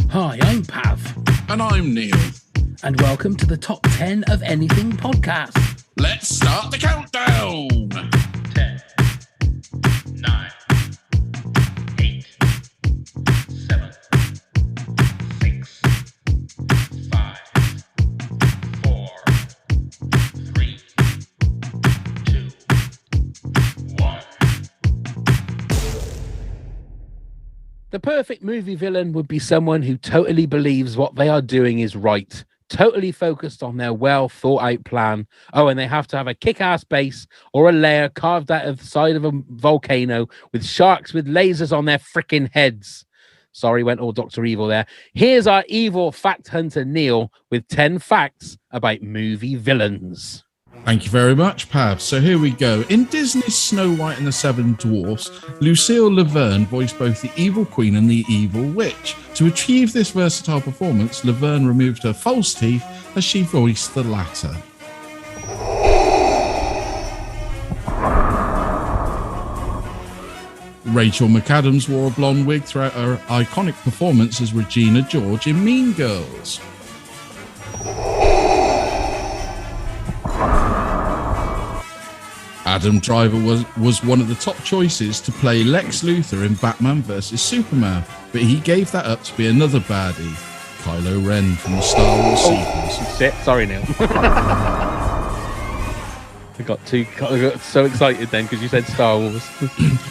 Hi, I'm Pav. And I'm Neil. And welcome to the Top 10 of Anything podcast. Let's start the countdown. 10, 9, 8, 7, 6, 5, 4, 3, 2, 1. The perfect movie villain would be someone who totally believes what they are doing is right, totally focused on their well thought out plan. Oh, and they have to have a kick-ass base or a lair carved out of the side of a volcano with sharks with lasers on their freaking heads. Sorry, went all Dr. Evil there. Here's our evil fact hunter Neil with 10 facts about movie villains. Thank you very much, Pav. So here we go. In Disney's Snow White and the Seven Dwarfs, Lucille Laverne voiced both the evil queen and the evil witch. To achieve this versatile performance, Laverne removed her false teeth as she voiced the latter. Rachel McAdams wore a blonde wig throughout her iconic performance as Regina George in Mean Girls. Adam Driver was one of the top choices to play Lex Luthor in Batman vs Superman, but he gave that up to be another baddie, Kylo Ren from the Star Wars sequels. Shit, sorry, Neil. I got so excited then because you said Star Wars.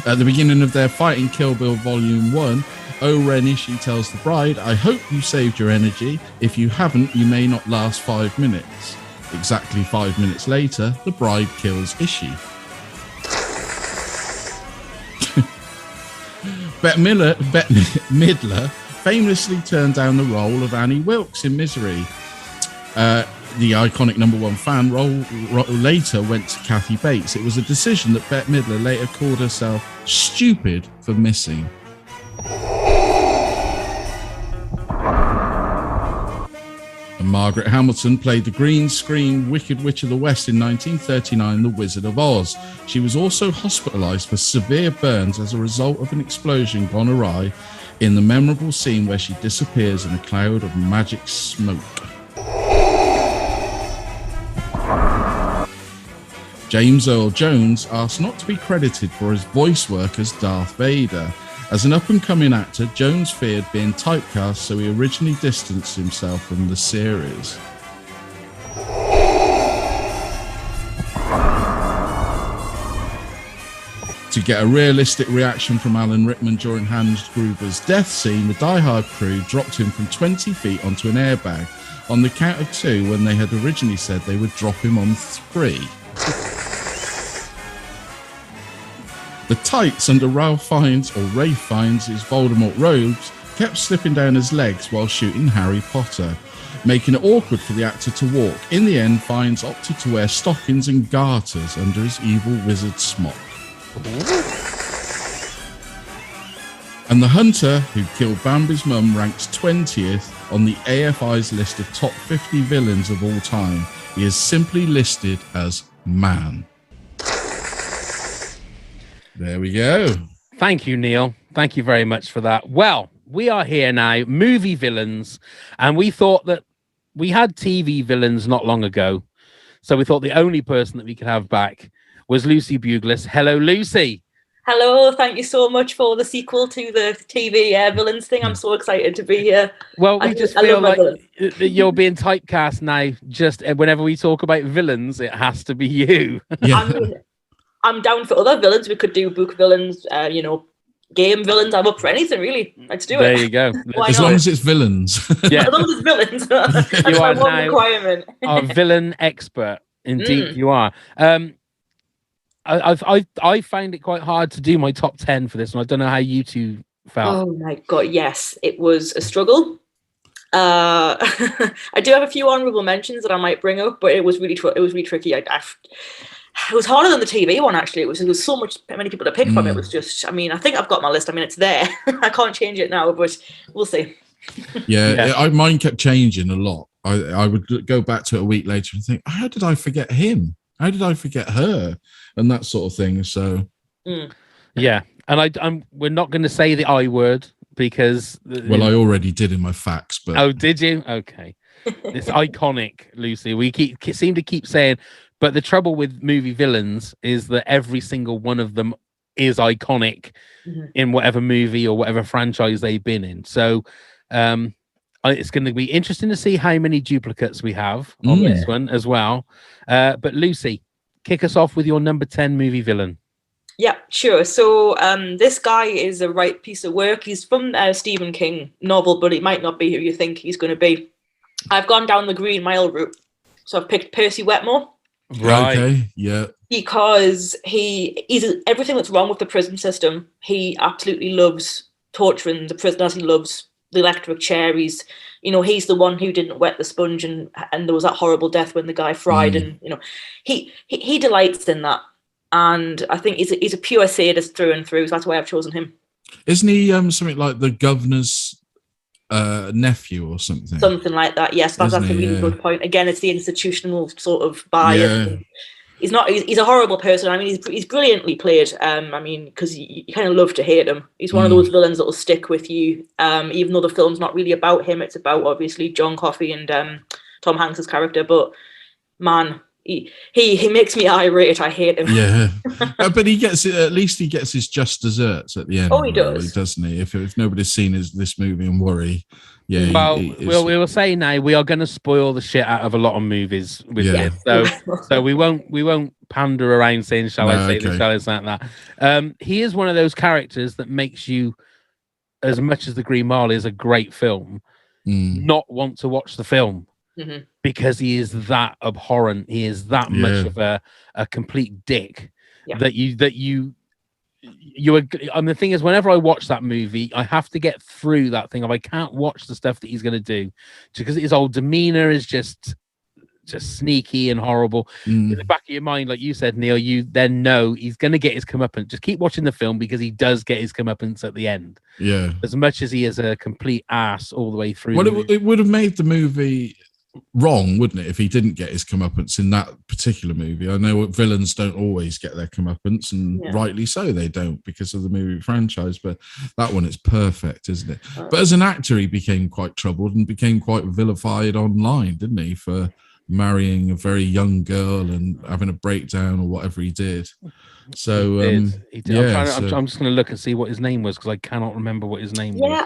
At the beginning of their Fight in Kill Bill Volume 1, O-Ren Ishii tells the bride, "I hope you saved your energy. If you haven't, you may not last 5 minutes." Exactly 5 minutes later, the bride kills Ishii. Bette Midler famously turned down the role of Annie Wilkes in Misery. The iconic #1 fan role later went to Kathy Bates. It was a decision that Bette Midler later called herself stupid for missing. And Margaret Hamilton played the green screen Wicked Witch of the West in 1939, The Wizard of Oz. She was also hospitalized for severe burns as a result of an explosion gone awry in the memorable scene where she disappears in a cloud of magic smoke. James Earl Jones asked not to be credited for his voice work as Darth Vader. As an up-and-coming actor, Jones feared being typecast, so he originally distanced himself from the series. To get a realistic reaction from Alan Rickman during Hans Gruber's death scene, the Die Hard crew dropped him from 20 feet onto an airbag on the count of 2 when they had originally said they would drop him on 3. The tights under Ralph Fiennes' Voldemort robes kept slipping down his legs while shooting Harry Potter, making it awkward for the actor to walk. In the end, Fiennes opted to wear stockings and garters under his evil wizard smock. And the hunter who killed Bambi's mum ranks 20th on the AFI's list of top 50 villains of all time. He is simply listed as Man. There we go. Thank you, Neil. Thank you very much for that. Well, we are here now, movie villains, and we thought that we had TV villains not long ago. So we thought the only person that we could have back was Lucy Buglass. Hello, Lucy. Hello, thank you so much for the sequel to the TV villains thing. I'm so excited to be here. Well, we just feel like you're being typecast now. Just whenever we talk about villains, it has to be you. Yeah. I'm down for other villains. We could do book villains, game villains. I'm up for anything, really. Let's do it. There you go. As long as it's villains. Yeah. As long as it's villains. That's You my are one now requirement. our villain expert. Indeed, you are. I find it quite hard to do my top 10 for this one. I don't know how you two felt. Oh my God, yes. It was a struggle. I do have a few honourable mentions that I might bring up, but it was really tricky. It was harder than the TV one, actually. It was so many people to pick from. It was just, I think I've got my list. It's there. I can't change it now, but we'll see. Mine kept changing a lot. I would go back to it a week later and think, how did I forget him? How did I forget her? And that sort of thing. So, yeah. And we're not going to say the I word because Well, I already did in my facts, but oh, did you? Okay, it's iconic, Lucy. We seem to keep saying, but the trouble with movie villains is that every single one of them is iconic in whatever movie or whatever franchise they've been in. So it's going to be interesting to see how many duplicates we have on this one as well. But Lucy, kick us off with your number 10 movie villain. Yeah, sure. So this guy is a right piece of work. He's from Stephen King novel, but he might not be who you think he's going to be. I've gone down the Green Mile route. So I've picked Percy Wetmore. Right. Okay, yeah. Because he's everything that's wrong with the prison system. He absolutely loves torturing the prisoners. He loves the electric chair. He's the one who didn't wet the sponge, and there was that horrible death when the guy fried, and he delights in that. And I think he's a pure sadist through and through. So that's why I've chosen him. Isn't he something like the governor's nephew or something? Something like that. Yes, that's a really good point. Again, it's the institutional sort of bias. Yeah. He's a horrible person. I mean, he's brilliantly played. I mean, because you kind of love to hate him. He's one of those villains that will stick with you, even though the film's not really about him. It's about obviously John Coffey and Tom Hanks's character. But man, he makes me irate. I hate him. Yeah, but at least he gets his just desserts at the end. Oh, he does, really, doesn't he? If nobody's seen this movie and worry. Yeah, well, we will say now we are going to spoil the shit out of a lot of movies with this, so we won't pander around saying shall I say this, shall I say that. He is one of those characters that makes you, as much as The Green Mile is a great film, not want to watch the film because he is that abhorrent. He is that much of a complete dick that you. And the thing is, whenever I watch that movie, I have to get through that thing of I can't watch the stuff that he's going to do because his whole demeanor is just sneaky and horrible. In the back of your mind, like you said, Neil, you then know he's going to get his comeuppance. Just keep watching the film because he does get his comeuppance at the end. Yeah, as much as he is a complete ass all the way through. Well, it would have made the movie wrong, wouldn't it, if he didn't get his comeuppance in that particular movie? I know villains don't always get their comeuppance, and rightly so they don't because of the movie franchise, but that one is perfect, isn't it? But as an actor, he became quite troubled and became quite vilified online, didn't he, for marrying a very young girl and having a breakdown or whatever he did. So he did. I'm just going to look and see what his name was because I cannot remember what his name was.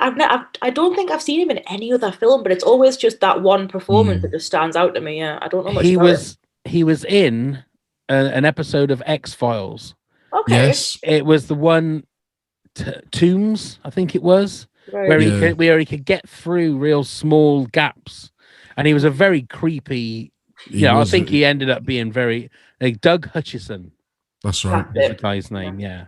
I don't think I've seen him in any other film, but it's always just that one performance that just stands out to me. Yeah, I don't know much about him. He was in an episode of X-Files. Okay. Yes. It was the one Tombs, I think it was, where he could get through real small gaps, and he was a very creepy. I think he ended up being very Doug Hutchison. That's right. That's the guy's name. Yeah.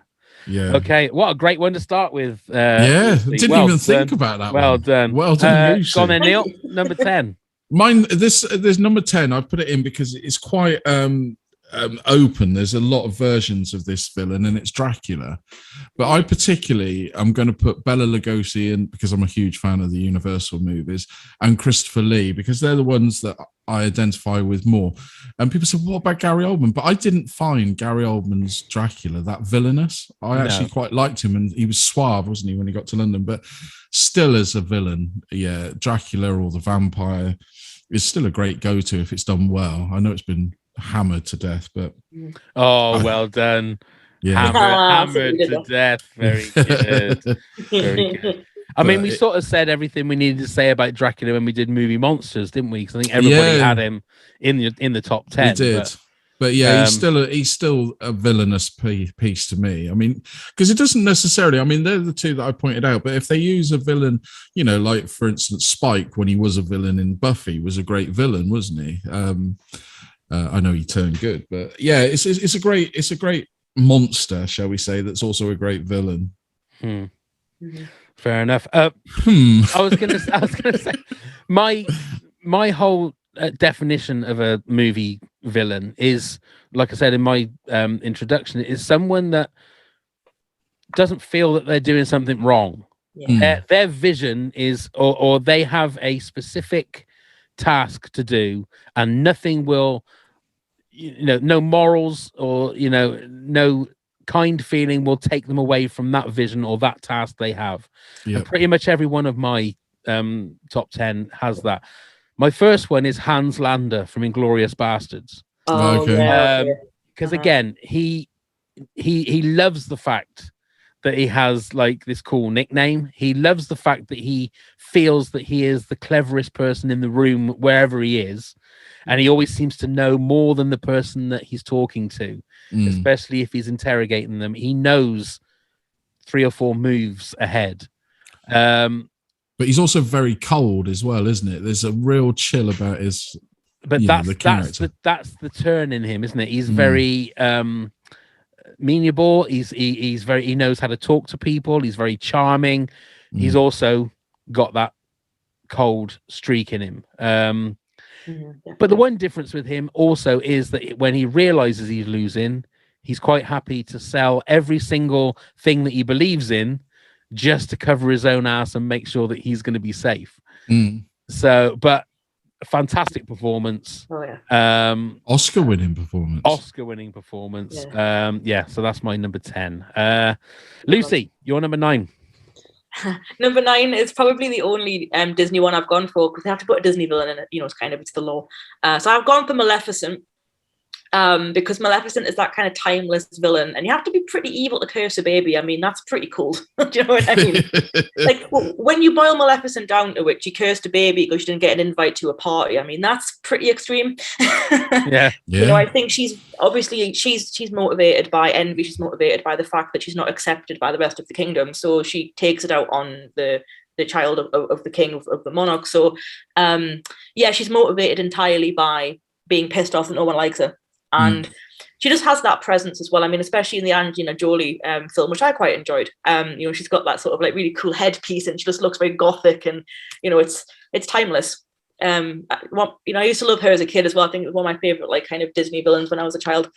Okay. What a great one to start with. Didn't even think about that. Well done. Well done, Lucy. Go on then, Neil. Number 10. Mine. There's number 10. I put it in because it's quite open. There's a lot of versions of this villain, and it's Dracula. But I particularly am going to put Bela Lugosi in because I'm a huge fan of the Universal movies, and Christopher Lee because they're the ones that I identify with more. And people say, what about Gary Oldman? But I didn't find Gary Oldman's Dracula that villainous. I actually quite liked him, and he was suave, wasn't he, when he got to London? But still as a villain, Dracula or the vampire is still a great go-to if it's done well. I know it's been hammered to death, but well done. Hammered to death. Very good. Very good. I mean, we sort of said everything we needed to say about Dracula when we did Movie Monsters, didn't we? Because I think everybody had him in the top 10. We did. But he's still a villainous piece to me. I mean, because it doesn't necessarily. I mean, they're the two that I pointed out. But if they use a villain, like for instance, Spike, when he was a villain in Buffy, was a great villain, wasn't he? I know he turned good, but it's a great monster, shall we say? That's also a great villain. Fair enough. I was gonna say my whole definition of a movie villain is, like I said in my introduction, is someone that doesn't feel that they're doing something wrong. Their vision is, or they have a specific task to do, and nothing will, no morals or no kind feeling will take them away from that vision or that task they have. Yep. And pretty much every one of my top 10 has that. My first one is Hans Lander from Inglourious Bastards. Oh, Okay. yeah. Because again, he loves the fact that he has like this cool nickname. He loves the fact that he feels that he is the cleverest person in the room wherever he is. And he always seems to know more than the person that he's talking to, especially if he's interrogating them. He knows 3 or 4 moves ahead. But he's also very cold as well, isn't it? There's a real chill about his. But that's the turn in him, isn't it? He's very amenable. He knows how to talk to people. He's very charming. He's also got that cold streak in him. But the one difference with him also is that when he realizes he's losing, he's quite happy to sell every single thing that he believes in just to cover his own ass and make sure that he's going to be safe. So, but a fantastic performance. Oscar-winning performance. Yeah. So that's my number 10. Lucy, you're number 9. Number 9 is probably the only Disney one I've gone for because they have to put a Disney villain in it. It's the law. So I've gone for Maleficent because Maleficent is that kind of timeless villain, and you have to be pretty evil to curse a baby. I mean, that's pretty cool. Do you know what I mean? Like when you boil Maleficent down to it, she cursed a baby because she didn't get an invite to a party. I mean, that's pretty extreme. Yeah. I think she's motivated by envy. She's motivated by the fact that she's not accepted by the rest of the kingdom. So she takes it out on the child of the king of the monarch. So she's motivated entirely by being pissed off that no one likes her. And she just has that presence as well. I mean, especially in the Angelina Jolie film, which I quite enjoyed. She's got that sort of like really cool headpiece, and she just looks very gothic, and it's timeless. I used to love her as a kid as well. I think it was one of my favorite like kind of Disney villains when I was a child.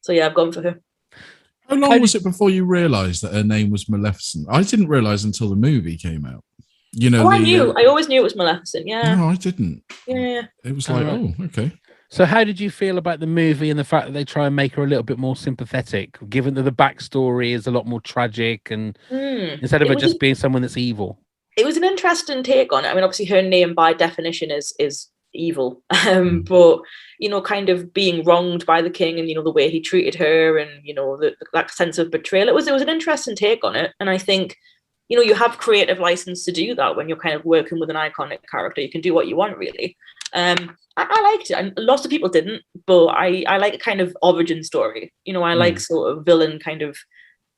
So yeah, I've gone for her. How long was it before you realised that her name was Maleficent? I didn't realise until the movie came out. I knew. I always knew it was Maleficent. Yeah. No, I didn't. Yeah. It was like, okay. So how did you feel about the movie and the fact that they try and make her a little bit more sympathetic, given that the backstory is a lot more tragic and instead of her just being someone that's evil? It was an interesting take on it. I mean, obviously her name by definition is evil, but kind of being wronged by the king and the way he treated her and that sense of betrayal. It was an interesting take on it, and I think you have creative license to do that when you're kind of working with an iconic character. You can do what you want, really. I liked it, and lots of people didn't, but I like a kind of origin story. I like sort of villain kind of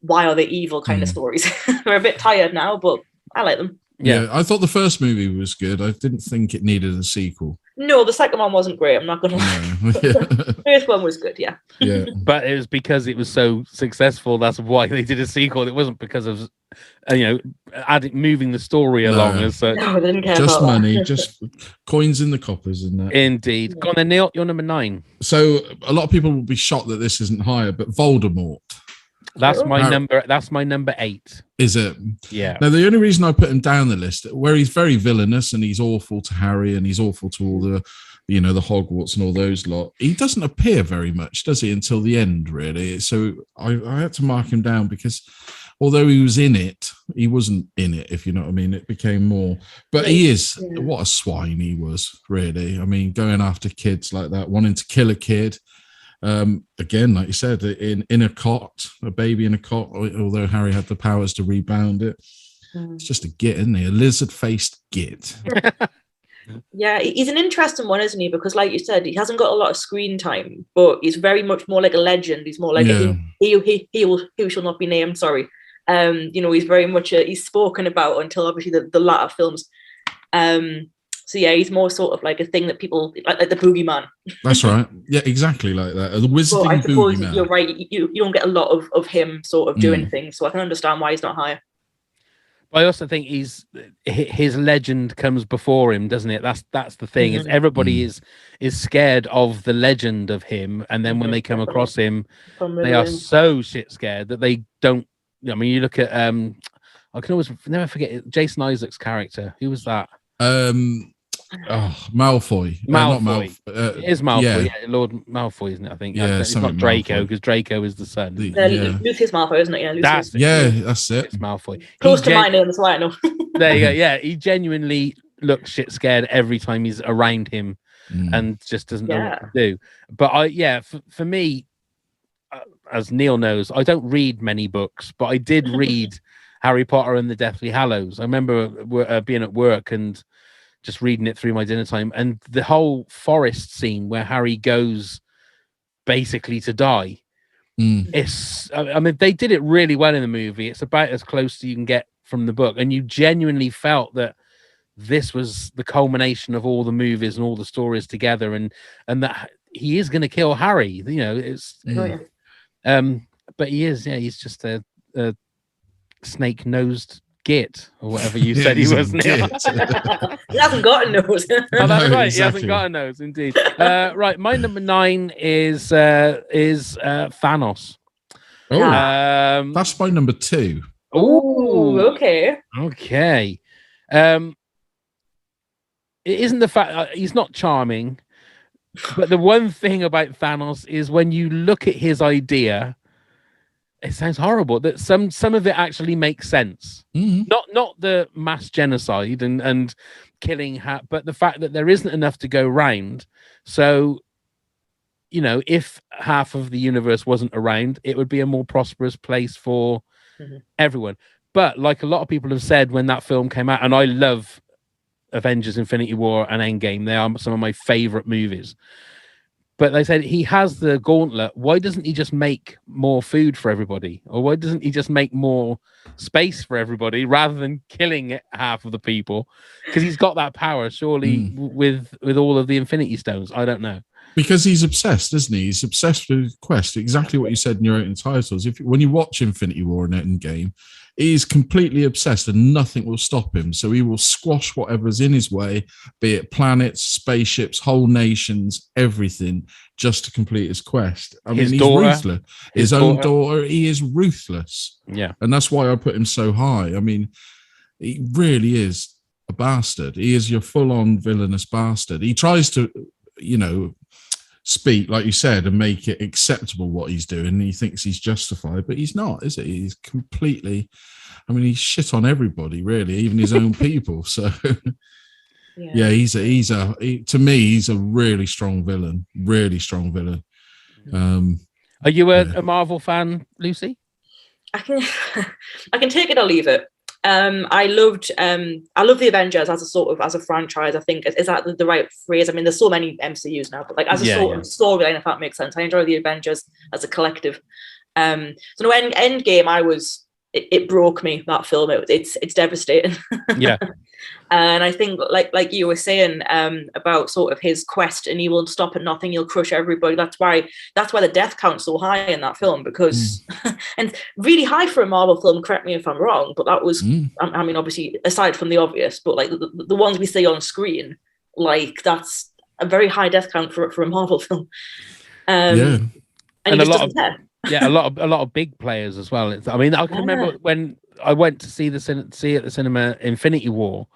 why are they evil kind of stories. We're a bit tired now, but I like them. Yeah, I thought the first movie was good. I didn't think it needed a sequel. No, the second one wasn't great. I'm not going to lie. The first one was good, yeah. Yeah. But it was because it was so successful. That's why they did a sequel. It wasn't because of, moving the story along as such. No, they didn't care just about money, that. just coins in the coppers and that. Indeed. Go on then, Neil. You're number 9. So a lot of people will be shocked that this isn't higher, but Voldemort. That's my number. That's my number 8. Is it? Yeah. Now, the only reason I put him down the list, where he's very villainous and he's awful to Harry and he's awful to all the, the Hogwarts and all those lot, he doesn't appear very much, does he, until the end, really? So I had to mark him down because although he was in it, he wasn't in it, if you know what I mean. It became more. But he is, what a swine he was, really. I mean, going after kids like that, wanting to kill a kid. Again, like you said, in a cot, a baby in a cot, although Harry had the powers to rebound it. It's just a git, isn't he? A lizard-faced git. Yeah, he's an interesting one, isn't he? Because like you said, he hasn't got a lot of screen time, but he's very much more like a legend. He's more like he shall not be named, sorry. He's very much he's spoken about until obviously the latter films. So yeah, he's more sort of like a thing that people like the boogeyman. That's right. Yeah, exactly like that. The wizarding I suppose boogeyman. You're right. You don't get a lot of him sort of doing things, so I can understand why he's not higher. But I also think his legend comes before him, doesn't it? That's the thing. Is everybody is scared of the legend of him, and then when they come across him, they are so shit scared that they don't. I mean, you look at I can always never forget Jason Isaacs' character. Who was that? Malfoy. Not Malfoy. It is Malfoy. Yeah. Lord Malfoy, isn't it? I think. Yeah, it's not Draco because Draco is the son. Lucius Malfoy, isn't it? Yeah, Lucius. That's it. It's Malfoy. Close to my name, that's why I know. There you go. Yeah, he genuinely looks shit scared every time he's around him, and just doesn't know what to do. But for me, as Neil knows, I don't read many books, but I did read Harry Potter and the Deathly Hallows. I remember being at work and just reading it through my dinner time, and the whole forest scene where Harry goes basically to die. I mean, they did it really well in the movie. It's about as close as you can get from the book, and you genuinely felt that this was the culmination of all the movies and all the stories together, and that he is going to kill Harry. You know, it's but he is. Yeah, he's just a snake-nosed git or whatever you said he was. Neil. He hasn't got a nose. That's right. Exactly. He hasn't got a nose, indeed. Right, my number 9 is Thanos. That's my number 2. Oh, okay. It isn't the fact he's not charming, but the one thing about Thanos is when you look at his idea, it sounds horrible. That some of it actually makes sense. Not the mass genocide and killing, but the fact that there isn't enough to go round. So, you know, if half of the universe wasn't around, it would be a more prosperous place for everyone. But like a lot of people have said when that film came out, and I love Avengers Infinity War and Endgame, they are some of my favorite movies. But they said he has the gauntlet. Why doesn't he just make more food for everybody? Or why doesn't he just make more space for everybody rather than killing half of the people? Because he's got that power, surely, with all of the Infinity Stones. I don't know. Because he's obsessed, isn't he? He's obsessed with Quest. Exactly what you said in your own titles. When you watch Infinity War and Endgame, he's completely obsessed and nothing will stop him. So he will squash whatever's in his way, be it planets, spaceships, whole nations, everything, just to complete his quest. I mean, he's ruthless. His own daughter, he is ruthless. Yeah. And that's why I put him so high. I mean, he really is a bastard. He is your full-on villainous bastard. He tries to, you know, speak, like you said, and make it acceptable what he's doing. He thinks he's justified, but he's not, is it? He's completely, I mean, he's shit on everybody, really, even his own people. So, yeah, to me, he's a really strong villain. Are you a Marvel fan, Lucy? I can take it or leave it. I love the Avengers as a franchise. I think is that the right phrase? I mean, there's so many MCUs now, but like as a sort of storyline, if that makes sense. I enjoy the Avengers as a collective. So no, Endgame, it broke me, that film. It's devastating. Yeah. And I think like you were saying about sort of his quest, and he won't stop at nothing, he'll crush everybody. That's why the death count's so high in that film, because and really high for a Marvel film, correct me if I'm wrong, but that was I mean, obviously aside from the obvious, but like the ones we see on screen, like that's a very high death count for a Marvel film. And he just doesn't care. Yeah, a lot of big players as well. I mean, I can remember when I went to see at the cinema Infinity War,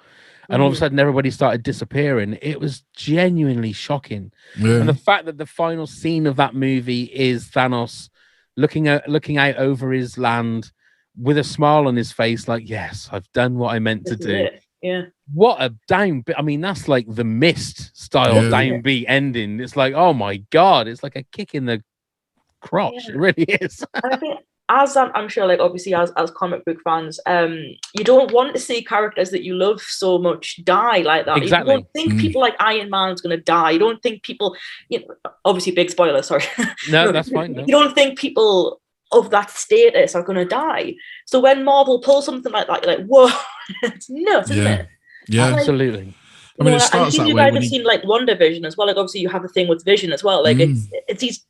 and all of a sudden everybody started disappearing. It was genuinely shocking. And the fact that the final scene of that movie is Thanos looking out over his land with a smile on his face, like, yes, I've done what I meant to do. Yeah. What a downbeat. I mean, that's like the Mist style downbeat ending. It's like, oh my God, it's like a kick in the crotch. It really is. And I think, as I'm sure, like obviously as comic book fans, you don't want to see characters that you love so much die like that. Exactly. You don't think people like Iron Man's going to die. You don't think people, obviously big spoiler, sorry. No, that's fine. No. You don't think people of that status are going to die. So when Marvel pulls something like that, you're like, whoa, it's nuts, isn't it? Yeah, absolutely. I mean, it starts that way. You guys have seen like WandaVision as well. Like obviously you have a thing with Vision as well. Like it's these,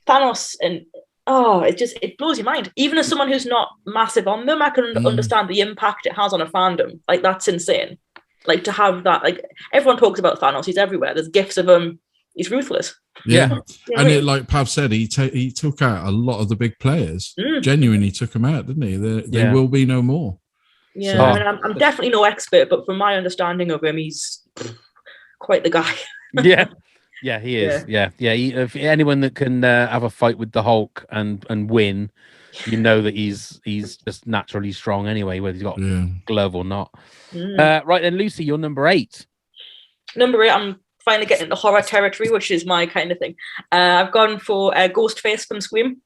Thanos, and it blows your mind. Even as someone who's not massive on them, I can understand the impact it has on a fandom. Like that's insane. Like to have that, like everyone talks about Thanos. He's everywhere. There's gifs of him. He's ruthless. Yeah. And like Pav said, he took out a lot of the big players. Genuinely took them out, didn't he? There will be no more. Yeah, so. I mean, I'm definitely no expert, but from my understanding of him, he's quite the guy. Yeah, he is. Yeah. If anyone that can have a fight with the Hulk and win, you know that he's just naturally strong anyway, whether he's got a glove or not. Right then, Lucy, you're number 8. Number 8, I'm finally getting into horror territory, which is my kind of thing. I've gone for Ghostface from Scream.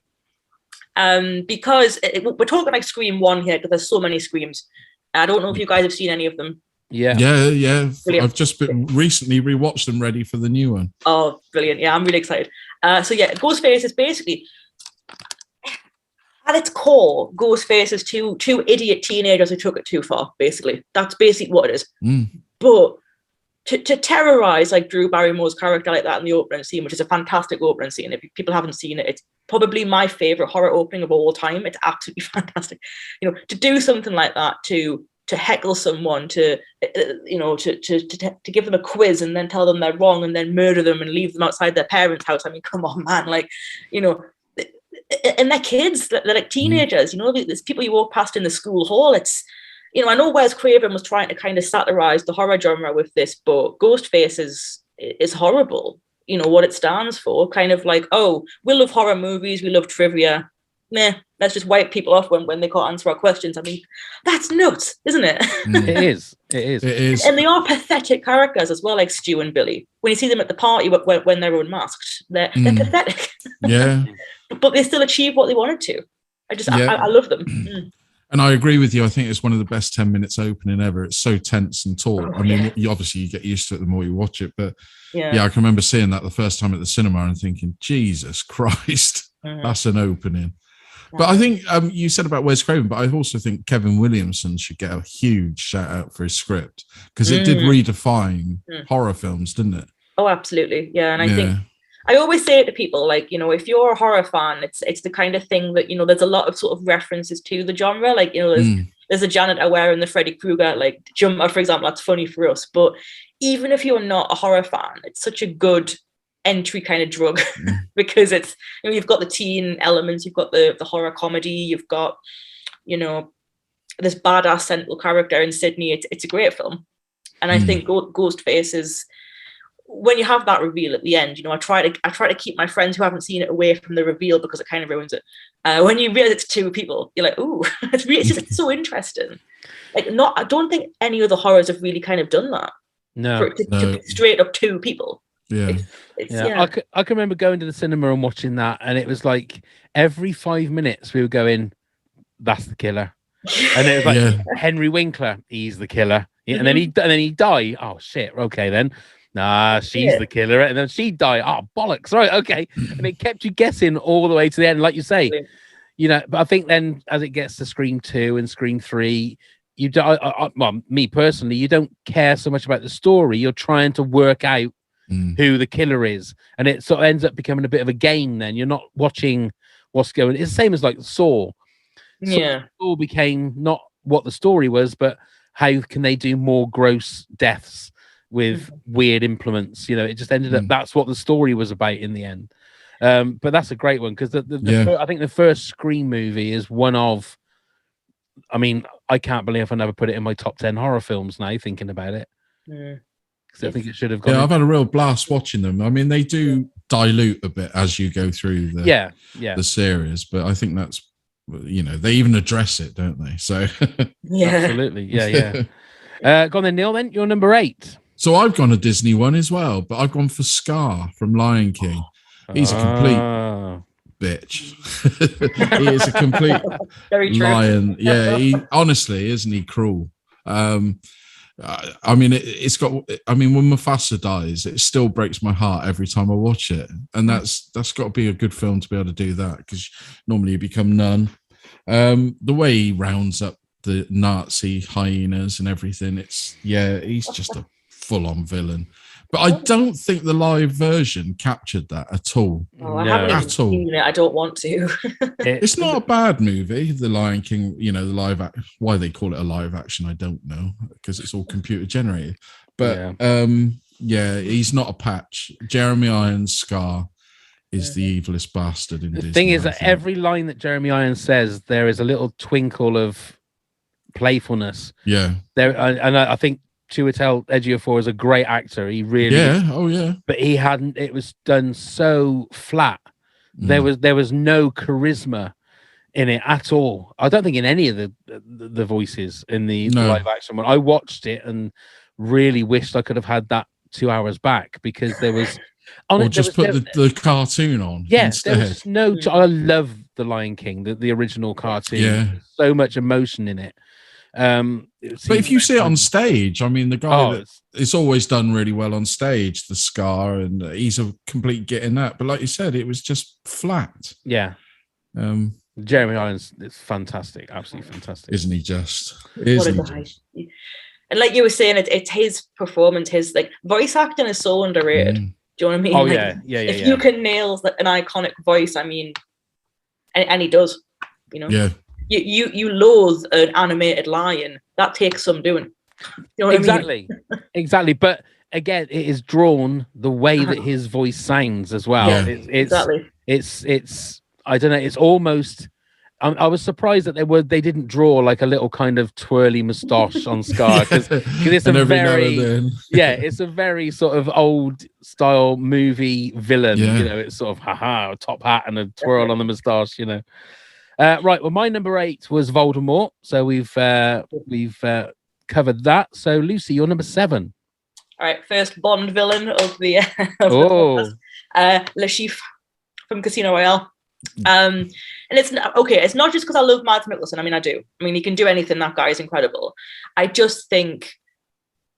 Because we're talking like Scream 1 here, because there's so many Screams. I don't know if you guys have seen any of them. Yeah. Brilliant. I've just recently rewatched them, ready for the new one. Oh, brilliant. Yeah, I'm really excited. So yeah, Ghostface is basically, at its core, Ghostface is two idiot teenagers who took it too far, basically. That's basically what it is. But to terrorize like Drew Barrymore's character like that in the opening scene, which is a fantastic opening scene. If people haven't seen it, it's probably my favorite horror opening of all time. It's absolutely fantastic. You know, to do something like that, to heckle someone, to give them a quiz and then tell them they're wrong and then murder them and leave them outside their parents' house. I mean, come on, man. Like, you know, and they're kids, they're like teenagers, you know, there's people you walk past in the school hall. It's, you know, I know Wes Craven was trying to kind of satirize the horror genre with this, but Ghostface is horrible. You know, what it stands for, kind of like, oh, we love horror movies, we love trivia. Meh, let's just wipe people off when they can't answer our questions. I mean, that's nuts, isn't it? It is. And they are pathetic characters as well, like Stu and Billy. When you see them at the party when they're unmasked, they're pathetic. Yeah. But they still achieve what they wanted to. I love them. And I agree with you. I think it's one of the best 10 minutes opening ever. It's so tense and taut. I mean, you get used to it the more you watch it. But yeah, I can remember seeing that the first time at the cinema and thinking, Jesus Christ, that's an opening. But I think you said about Wes Craven, but I also think Kevin Williamson should get a huge shout out for his script, because it did redefine horror films, didn't it? Oh, absolutely. Yeah. And I think I always say it to people, like, you know, if you're a horror fan, it's the kind of thing that, you know, there's a lot of sort of references to the genre. Like, you know, there's a janitor wearing the Freddy Krueger, like, jumper, for example. That's funny for us. But even if you're not a horror fan, it's such a good entry kind of drug because it's, you know, you've got the teen elements, you've got the horror comedy, you've got, you know, this badass central character in Sydney. It's a great film. And I think Ghostface is, when you have that reveal at the end, you know, I try to keep my friends who haven't seen it away from the reveal because it kind of ruins it. When you realize it's 2 people, you're like, ooh, it's so interesting. Like, I don't think any other horrors have really kind of done that. No, to be straight up 2 people. Yeah. I can remember going to the cinema and watching that, and it was like every 5 minutes we were going, that's the killer. And it was like Henry Winkler, he's the killer. And then he died. Oh shit, okay then. Nah, she's the killer, and then she died. Oh bollocks! Right, okay. And it kept you guessing all the way to the end, like you say. You know, but I think then as it gets to Scream 2 and Scream 3, you don't. Well, me personally, you don't care so much about the story. You're trying to work out who the killer is, and it sort of ends up becoming a bit of a game. Then you're not watching what's going. It's the same as like Saw. Saw became not what the story was, but how can they do more gross deaths with weird implements? You know, it just ended up that's what the story was about in the end. But that's a great one, because I think the first Scream movie is one of, I mean, I can't believe I never put it in my top 10 horror films now, thinking about it. Because I think it should have gone. I've had a real blast watching them. I mean, they do dilute a bit as you go through the series, but I think that's, you know, they even address it, don't they? So absolutely. Go on then, Neil, then you're number 8. So I've gone a Disney one as well, but I've gone for Scar from Lion King. He's a complete bitch. He is a complete lion. Yeah, he honestly, isn't he cruel? I mean, it's got. I mean, when Mufasa dies, it still breaks my heart every time I watch it, and that's got to be a good film to be able to do that, because normally you become numb. The way he rounds up the Nazi hyenas and everything, he's just a full-on villain. But I don't think the live version captured that at all. I haven't even seen it. I don't want to. It's not a bad movie, The Lion King. You know, the live why they call it a live action, I don't know, because it's all computer generated. But he's not a patch. Jeremy Irons' Scar is the evilest bastard in Disney. The thing is that every line that Jeremy Irons says, there is a little twinkle of playfulness. Yeah. There, and I think Chiwetel Ejiofor is a great actor. He really, Oh yeah. but he hadn't. It was done so flat. There was no charisma in it at all. I don't think in any of the voices in the live action one. I watched it and really wished I could have had that 2 hours back, because there was the cartoon on. There was no. I love The Lion King, the original cartoon. Yeah, so much emotion in it. But if you see it on stage, I mean, the guy it's always done really well on stage, the Scar, and he's a complete git in that. But like you said, it was just flat. Yeah. Jeremy Irons is fantastic, absolutely fantastic, isn't he? Just and like you were saying, it's his performance, his like voice acting is so underrated. Do you know what I mean? Oh like, yeah. If you can nail an iconic voice, I mean, and he does, you know. Yeah. You loathe an animated lion. That takes some doing. You know what exactly. I mean? Exactly. But again, it is drawn the way that his voice sounds as well. Yeah. Exactly. It's I don't know. It's almost. I was surprised that they didn't draw like a little kind of twirly moustache on Scar, because it's a very it's a very sort of old style movie villain. Yeah. You know, it's sort of a top hat and a twirl on the moustache. You know. Right. Well, my number 8 was Voldemort, so we've covered that. So Lucy, you're number 7. All right, first Bond villain of the Le Chiffre from Casino Royale. And it's okay. It's not just because I love Mads Mikkelsen. I mean, I do. I mean, he can do anything. That guy is incredible. I just think,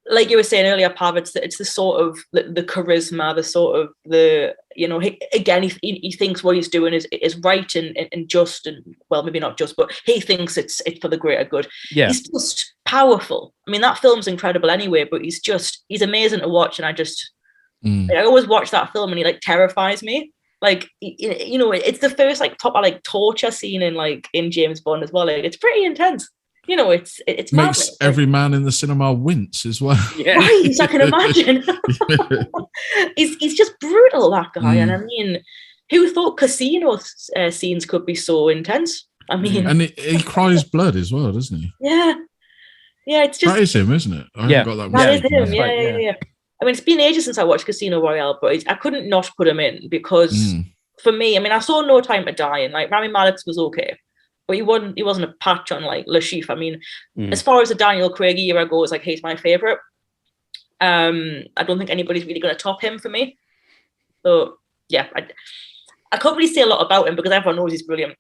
like you were saying earlier, Pav, it's the sort of the charisma, the sort of he thinks what he's doing is right and just, and well, maybe not just, but he thinks it's for the greater good. Yeah, he's just powerful. I mean, that film's incredible anyway, but he's amazing to watch, and I always watch that film, and he like terrifies me. Like, you know, it's the first like torture scene in James Bond as well. Like, it's pretty intense. You know, it's makes madness. Every man in the cinema wince as well. Yeah. Right, I can imagine. He's just brutal, that guy. And I mean, who thought casino scenes could be so intense? I mean, and he cries blood as well, doesn't he? Yeah, it's just that is him, isn't it? I haven't got that. That is him. Yeah. I mean, it's been ages since I watched Casino Royale, but I couldn't not put him in, because for me, I mean, I saw No Time to Die, and like Rami Malek's was okay, but he wasn't a patch on like Le Chiffre. I mean, as far as the Daniel Craig era goes, like, he's my favorite. I don't think anybody's really going to top him for me. So yeah, I can't really say a lot about him because everyone knows he's brilliant.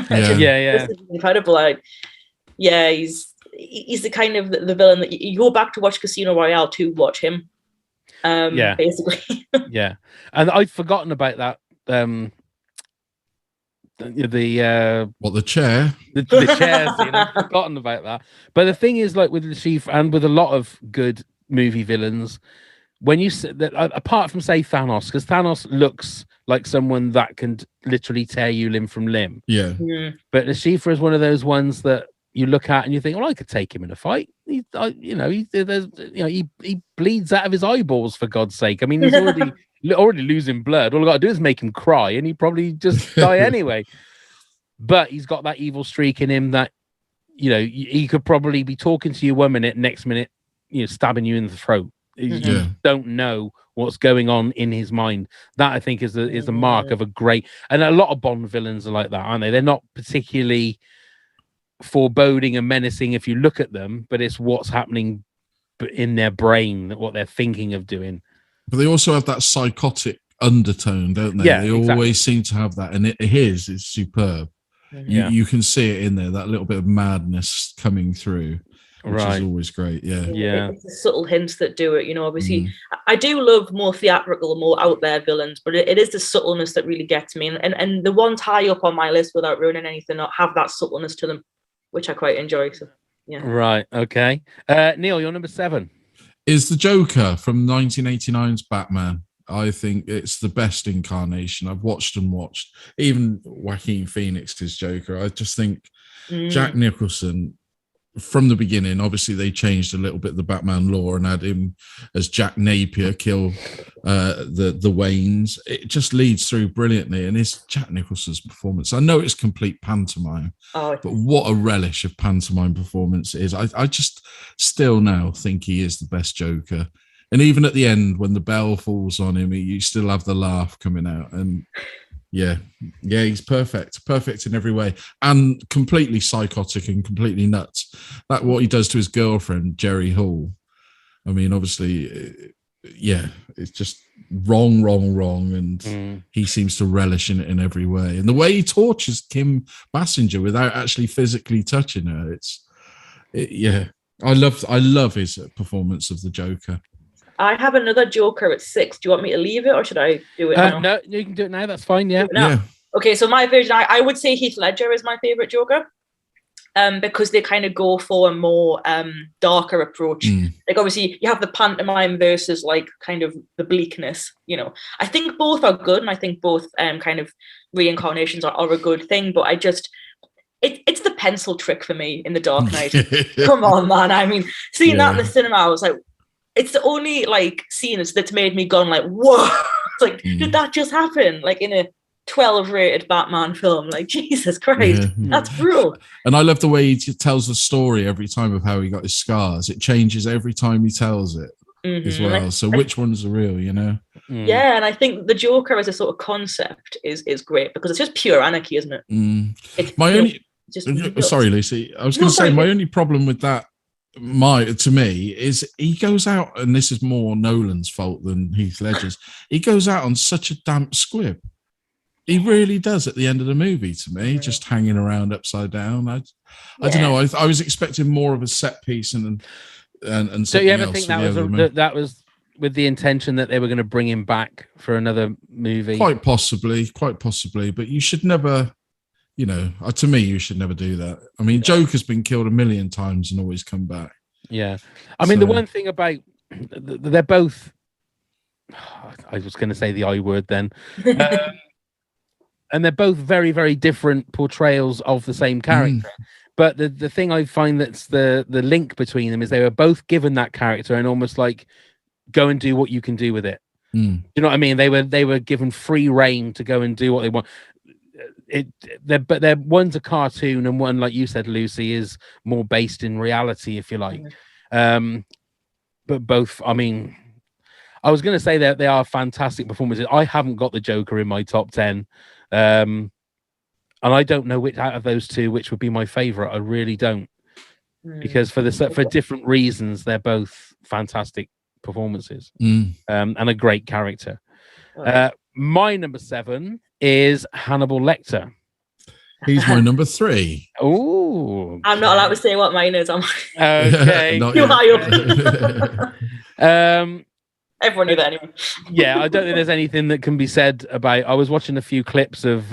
Yeah. This is incredible. He's the kind of the villain that you go back to watch Casino Royale to watch him. Basically. Yeah, and I'd forgotten about that. The chair? The chair scene. I've forgotten about that. But the thing is, like with the Chief and with a lot of good movie villains, when you that, apart from say Thanos, because Thanos looks like someone that can literally tear you limb from limb. Yeah. But the Chief is one of those ones that you look at and you think, well, I could take him in a fight. He bleeds out of his eyeballs, for God's sake. I mean, he's already losing blood. All I got to do is make him cry, and he'd probably just die anyway. But he's got that evil streak in him that, you know, he could probably be talking to you one minute, next minute, you know, stabbing you in the throat. You don't know what's going on in his mind. That, I think, is the mark of a great. And a lot of Bond villains are like that, aren't they? They're not particularly foreboding and menacing if you look at them, but it's what's happening in their brain, what they're thinking of doing. But they also have that psychotic undertone, don't they? Yeah, they always seem to have that, and his is superb. You can see it in there, that little bit of madness coming through, which is always great. It's the subtle hints that do it, you know. Obviously I do love more theatrical, more out there villains, but it is the subtleness that really gets me, and the ones high up on my list, without ruining anything, have that subtleness to them, which I quite enjoy. So yeah. Right. Okay. Neil, you're number 7. Is the Joker from 1989's Batman. I think it's the best incarnation. I've watched. Even Joaquin Phoenix's Joker. I just think Jack Nicholson from the beginning, obviously they changed a little bit the Batman lore and had him as Jack Napier kill the Waynes. It just leads through brilliantly, and it's Jack Nicholson's performance. I know it's complete pantomime, but what a relish of pantomime performance it is. I just still now think he is the best Joker. And even at the end, when the bell falls on him, you still have the laugh coming out. And yeah, he's perfect in every way, and completely psychotic and completely nuts. That what he does to his girlfriend, Jerry Hall. I mean, obviously, it's just wrong, and he seems to relish in it in every way. And the way he tortures Kim Basinger without actually physically touching her, I love his performance of the Joker. I have another Joker at 6. Do you want me to leave it, or should I do it now? No, you can do it now. That's fine. Yeah. Okay, so my version, I would say Heath Ledger is my favorite Joker, because they kind of go for a more darker approach. Like, obviously, you have the pantomime versus like kind of the bleakness. You know, I think both are good, and I think both kind of reincarnations are a good thing. But it's the pencil trick for me in The Dark Knight. Come on, man! I mean, seeing that in the cinema, I was like, it's the only like scene that's made me gone like, whoa! It's like, did that just happen? Like in a 12 rated Batman film? Like, Jesus Christ, that's brutal. And I love the way he tells the story every time of how he got his scars. It changes every time he tells it as well. So which ones are real, you know? Yeah, and I think the Joker as a sort of concept is great because it's just pure anarchy, isn't it? It's sorry, Lucy. I was going to say my only problem with that, to me, is he goes out, and this is more Nolan's fault than Heath Ledger's. He goes out on such a damp squib. He really does at the end of the movie. To me, just hanging around upside down. I don't know. I was expecting more of a set piece and so you ever think that was with the intention that they were going to bring him back for another movie? Quite possibly. But you should never. You know, to me, you should never do that. I mean, Joker's been killed a million times and always come back. Yeah. I mean, the one thing about they're both, I was going to say the I word then, and they're both very, very different portrayals of the same character. But the thing I find that's the link between them is they were both given that character and almost like go and do what you can do with it. You know what I mean? They were given free reign to go and do what they want. They're one's a cartoon and one, like you said, Lucy, is more based in reality, if you like. But both, I mean, I was going to say that they are fantastic performances. I haven't got the Joker in my top 10, and I don't know which out of those two which would be my favorite. I really don't, because for different reasons, they're both fantastic performances and a great character. My number 7 is Hannibal Lecter. He's my number 3. Oh, I'm not allowed to say what mine is. I'm okay. Too high up. Everyone knew that anyway. Yeah, I don't think there's anything that can be said about. I was watching a few clips of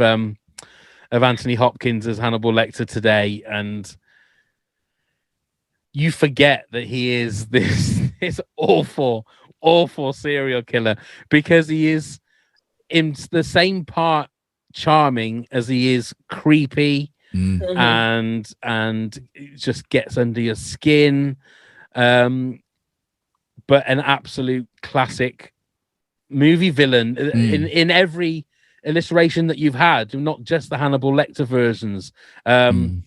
Anthony Hopkins as Hannibal Lecter today, and you forget that he is this awful serial killer, because he is in the same part charming as he is creepy and just gets under your skin, but an absolute classic movie villain in every illustration that you've had, not just the Hannibal Lecter versions. I mean,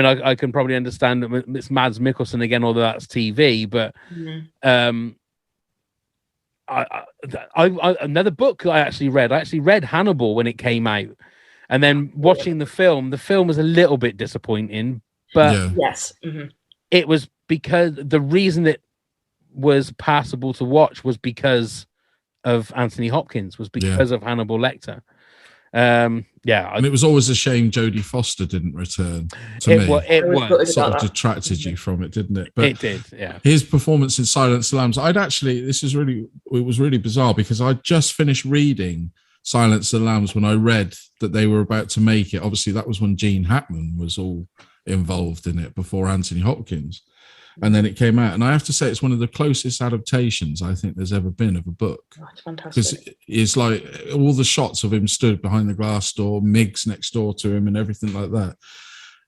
I can probably understand that it's Mads Mikkelsen again, although that's TV, but another book I actually read Hannibal when it came out, and then watching the film was a little bit disappointing, but it was because the reason it was passable to watch was because of Anthony Hopkins, was because of Hannibal Lecter. And it was always a shame Jodie Foster didn't return. It sort of detracted you from it, didn't it? But it did, yeah. His performance in Silence of the Lambs, it was really bizarre, because I just finished reading Silence of the Lambs when I read that they were about to make it. Obviously, that was when Gene Hackman was all involved in it before Anthony Hopkins. And then it came out, and I have to say it's one of the closest adaptations I think there's ever been of a book. Oh, it's fantastic. Because it's like all the shots of him stood behind the glass door, Miggs next door to him, and everything like that.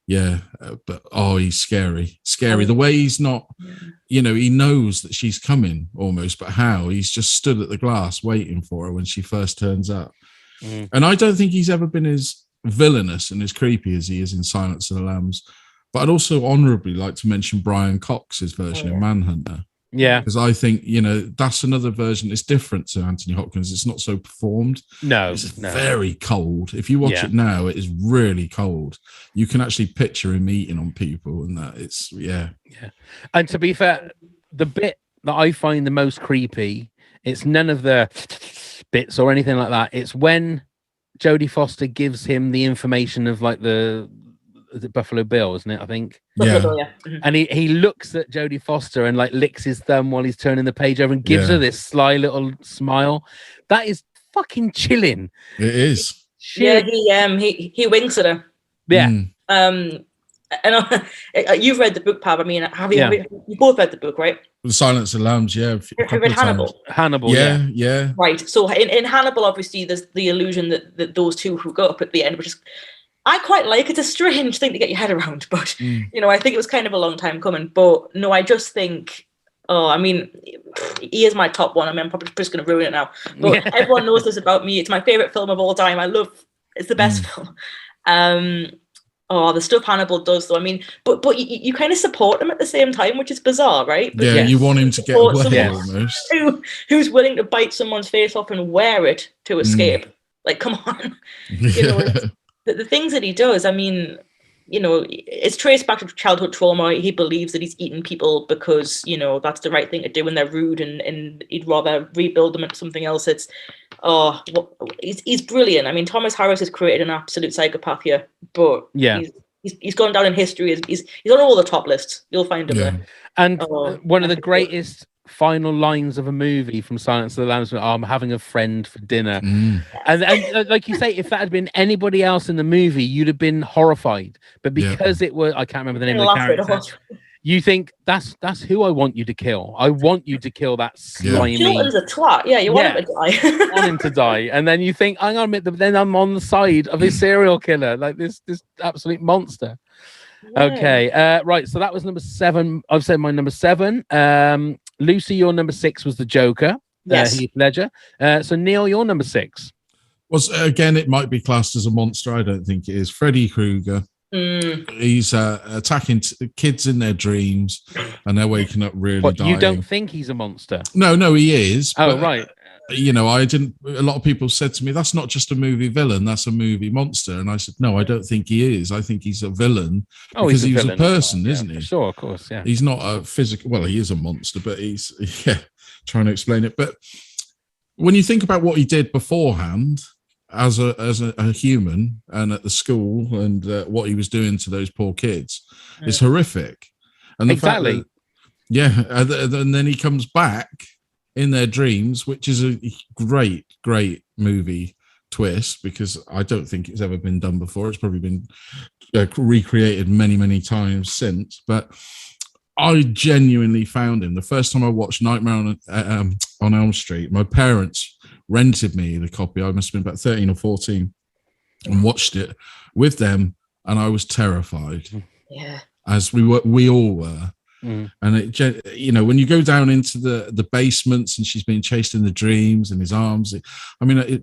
Yeah, but he's scary. The way he's not, he knows that she's coming almost, but how? He's just stood at the glass waiting for her when she first turns up. And I don't think he's ever been as villainous and as creepy as he is in Silence of the Lambs. But I'd also honorably like to mention Brian Cox's version in Manhunter. Yeah. Because I think, that's another version. It's different to Anthony Hopkins. It's not so performed. It's very cold. If you watch it now, it is really cold. You can actually picture him eating on people and that. It's, yeah. And to be fair, the bit that I find the most creepy, it's none of the bits or anything like that. It's when Jodie Foster gives him the information of like the Buffalo Bill, isn't it? I think. Yeah. And he looks at Jodie Foster and like licks his thumb while he's turning the page over and gives her this sly little smile. That is fucking chilling. It is. Yeah, he winks at her. Yeah. And you've read the book, Pav. I mean, have you both read the book, right? The Silence of the Lambs, yeah. Have you read Hannibal? Hannibal, yeah. Right. So in Hannibal, obviously, there's the illusion that those two hook up at the end, which is I quite like. It's a strange thing to get your head around, but I think it was kind of a long time coming. But no, I just think, he is my top one. I mean, I'm probably just going to ruin it now. But everyone knows this about me. It's my favorite film of all time. It's the best film. The stuff Hannibal does, though. I mean, but you kind of support him at the same time, which is bizarre, right? But you want him to get away almost. Who's willing to bite someone's face off and wear it to escape? Like, come on. The things that he does, I mean, it's traced back to childhood trauma. He believes that he's eaten people because, that's the right thing to do and they're rude and he'd rather rebuild them into something else. He's brilliant. I mean, Thomas Harris has created an absolute psychopath here, but he's gone down in history. He's on all the top lists. You'll find him there. And one of the greatest final lines of a movie from Silence of the Lambs, I'm having a friend for dinner. And like you say, if that had been anybody else in the movie, you'd have been horrified. But because it was, I can't remember the name of the character, you think that's who I want you to kill. I want you to kill that slimy. Chilton's a twat. Yeah, you want him to die. Want him to die. And then you think, I'm gonna admit, then I'm on the side of this serial killer, like this absolute monster. Okay, right. So that was number 7. I've said my number 7. Lucy, your number 6 was the Joker. Yes. Heath Ledger. So Neil, your number 6 was again. It might be classed as a monster. I don't think it is. Freddy Krueger. He's attacking kids in their dreams, and they're waking up really. But dying. You don't think he's a monster? No, he is. Oh, right. I didn't. A lot of people said to me, "That's not just a movie villain. That's a movie monster." And I said, "No, I don't think he is. I think he's a villain because he's a person, isn't he? Sure, of course, yeah. He's not a physical. Well, he is a monster, but he's trying to explain it. But when you think about what he did beforehand as a human and at the school and what he was doing to those poor kids, it's horrific. And the fact that, and then he comes back in their dreams, which is a great movie twist, because I don't think it's ever been done before. It's probably been recreated many times since, but I genuinely found him. The first time I watched Nightmare on Elm Street, my parents rented me the copy. I must have been about 13 or 14 and watched it with them, and I was terrified. As we all were. And it, when you go down into the basements and she's being chased in the dreams and his arms, it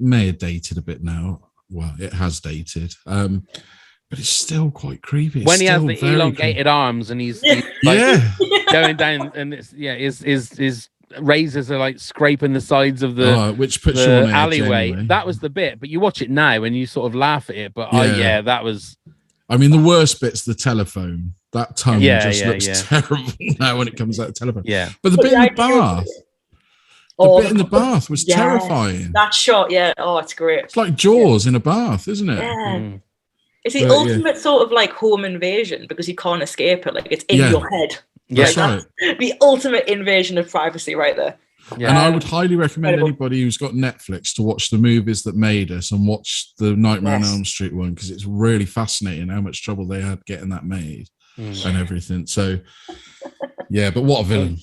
may have dated a bit now. Well, it has dated, but it's still quite creepy. When he has the elongated arms and he's going down, and his razors are like scraping the sides of the which puts you on alleyway. Anyway. That was the bit, but you watch it now and you sort of laugh at it. But that was. I mean, the worst bit's the telephone. That tongue looks terrible now when it comes out of the telephone. Yeah. But the bit in the bath. The bit in the bath was terrifying. That shot, it's great. It's like Jaws in a bath, isn't it? Yeah. It's the ultimate sort of like home invasion because you can't escape it. Like it's in your head. Yeah. That's right. The ultimate invasion of privacy right there. Yeah. And I would highly recommend anybody who's got Netflix to watch the movies that made us and watch the Nightmare on Elm Street one, because it's really fascinating how much trouble they had getting that made and everything. So, but what a villain.